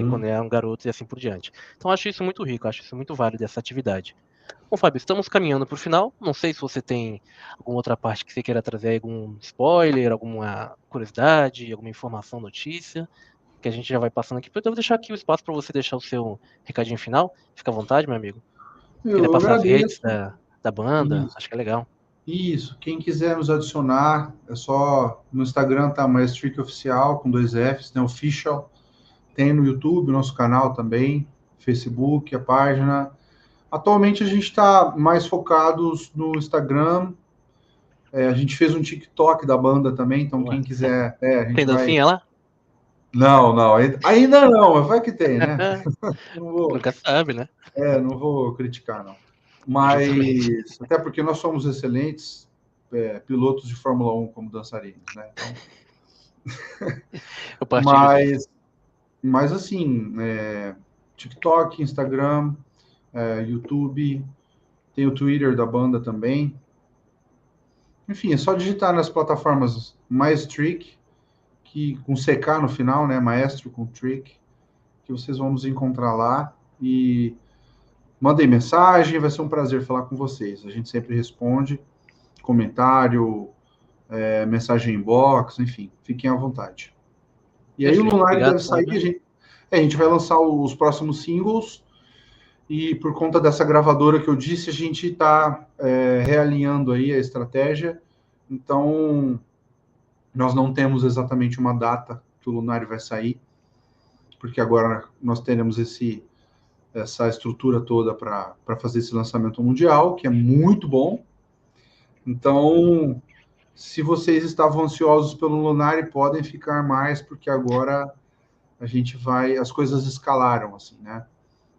Quando eram garotos e assim por diante. Então acho isso muito rico, acho isso muito válido, essa atividade. Bom, Fábio, estamos caminhando para o final. Não sei se você tem alguma outra parte que você queira trazer, algum spoiler, alguma curiosidade, alguma informação, notícia, que a gente já vai passando aqui. Eu vou deixar aqui o espaço para você deixar o seu recadinho final. Fica à vontade, meu amigo. Quiser passar as redes da banda, acho que é legal. Isso, quem quiser nos adicionar, é só no Instagram, tá? Maestric Oficial, com 2 Fs, né? Official. Tem no YouTube, nosso canal também, Facebook, a página. Atualmente a gente está mais focados no Instagram. A gente fez um TikTok da banda também, então quem quiser... a gente tem dancinha lá? Não, ainda não, mas vai que tem, né? Nunca sabe, né? Não vou criticar, não. Mas, até porque nós somos excelentes pilotos de Fórmula 1 como dançarinos, né? Então... mas assim, TikTok, Instagram, YouTube, tem o Twitter da banda também. Enfim, é só digitar nas plataformas Maestric, que com CK no final, né? Maestro com Trick, que vocês vão nos encontrar lá. E mandem mensagem, vai ser um prazer falar com vocês. A gente sempre responde, comentário, mensagem inbox, enfim, fiquem à vontade. E aí o Lunari deve sair, a gente vai lançar os próximos singles, e por conta dessa gravadora que eu disse, a gente está realinhando aí a estratégia, então nós não temos exatamente uma data que o Lunari vai sair, porque agora nós teremos essa estrutura toda para fazer esse lançamento mundial, que é muito bom. Então, se vocês estavam ansiosos pelo Lunari, podem ficar mais, porque agora a gente as coisas escalaram, assim, né?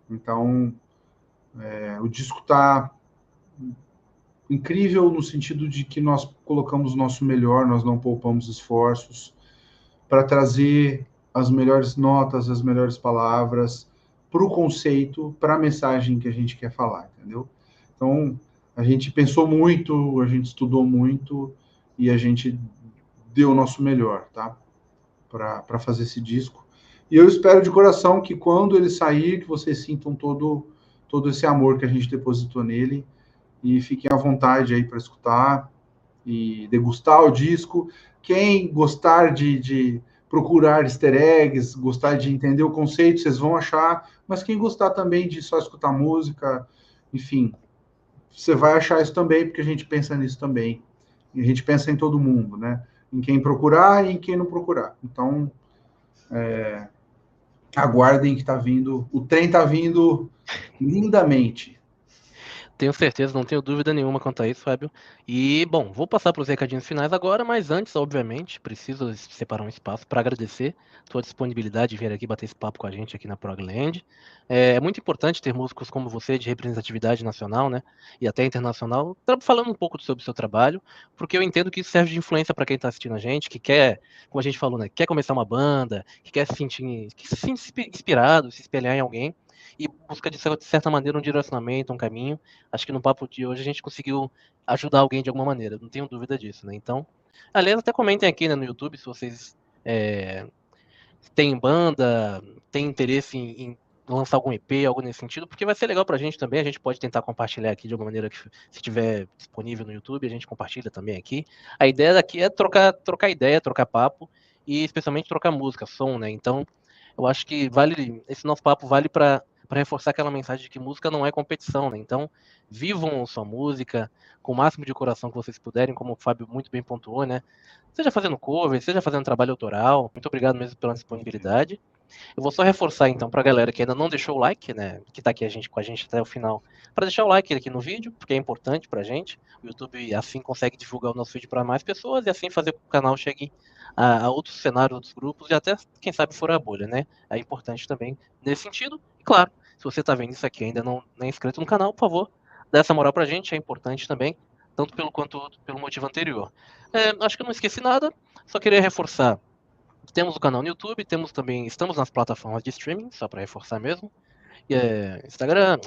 Então, o disco está incrível no sentido de que nós colocamos o nosso melhor, nós não poupamos esforços para trazer as melhores notas, as melhores palavras, para o conceito, para a mensagem que a gente quer falar, entendeu? Então, a gente pensou muito, a gente estudou muito e a gente deu o nosso melhor, tá? Para fazer esse disco. E eu espero de coração que quando ele sair, que vocês sintam todo esse amor que a gente depositou nele e fiquem à vontade aí para escutar e degustar o disco. Quem gostar de procurar easter eggs, gostar de entender o conceito, vocês vão achar, mas quem gostar também de só escutar música, enfim, você vai achar isso também, porque a gente pensa nisso também. a gente pensa em todo mundo, né? Em quem procurar e em quem não procurar. Então, aguardem que tá vindo, o trem tá vindo lindamente. Tenho certeza, não tenho dúvida nenhuma quanto a isso, Fábio. E, bom, vou passar para os recadinhos finais agora, mas antes, obviamente, preciso separar um espaço para agradecer tua disponibilidade de vir aqui bater esse papo com a gente aqui na Progland. É muito importante ter músicos como você de representatividade nacional, né, e até internacional, falando um pouco sobre o seu trabalho, porque eu entendo que isso serve de influência para quem está assistindo a gente, que quer, como a gente falou, né, quer começar uma banda, que quer se sentir, que se sente inspirado, se espelhar em alguém e busca de certa maneira um direcionamento, um caminho. Acho que no papo de hoje a gente conseguiu ajudar alguém de alguma maneira, não tenho dúvida disso, né? Então, aliás, até comentem aqui, né, no YouTube se vocês têm banda, têm interesse em lançar algum EP, algo nesse sentido, porque vai ser legal pra gente também, a gente pode tentar compartilhar aqui de alguma maneira que se estiver disponível no YouTube, a gente compartilha também aqui. A ideia daqui é trocar ideia, trocar papo e especialmente trocar música, som, né? Então, eu acho que esse nosso papo vale para reforçar aquela mensagem de que música não é competição, né? Então, vivam sua música com o máximo de coração que vocês puderem, como o Fábio muito bem pontuou, né? Seja fazendo cover, seja fazendo trabalho autoral. Muito obrigado mesmo pela disponibilidade. Eu vou só reforçar então para a galera que ainda não deixou o like, né, que está aqui com a gente até o final, para deixar o like aqui no vídeo, porque é importante para a gente. O YouTube assim consegue divulgar o nosso vídeo para mais pessoas e assim fazer com que o canal chegue a outros cenários, outros grupos e até, quem sabe, furar a bolha, né? É importante também nesse sentido. E claro, se você está vendo isso aqui e ainda não é inscrito no canal, por favor, dá essa moral para a gente, é importante também, tanto quanto pelo motivo anterior. Acho que eu não esqueci nada, só queria reforçar. Temos o canal no YouTube, estamos nas plataformas de streaming, só para reforçar mesmo. Instagram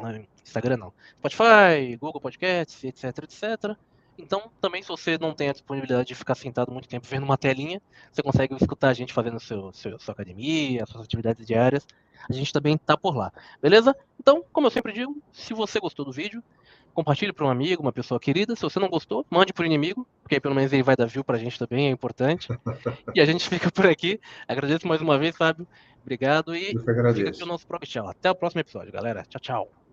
não, Spotify, Google Podcasts, etc, etc. Então, também se você não tem a disponibilidade de ficar sentado muito tempo vendo uma telinha, você consegue escutar a gente fazendo sua academia, suas atividades diárias. A gente também está por lá, beleza? Então, como eu sempre digo, se você gostou do vídeo, compartilhe para um amigo, uma pessoa querida. Se você não gostou, mande para o inimigo, porque aí pelo menos ele vai dar view para a gente também, é importante. E a gente fica por aqui. Agradeço mais uma vez, Fábio. Obrigado e Eu que fica aqui o agradeço. nosso Prog Tchau. Até o próximo episódio, galera. Tchau, tchau.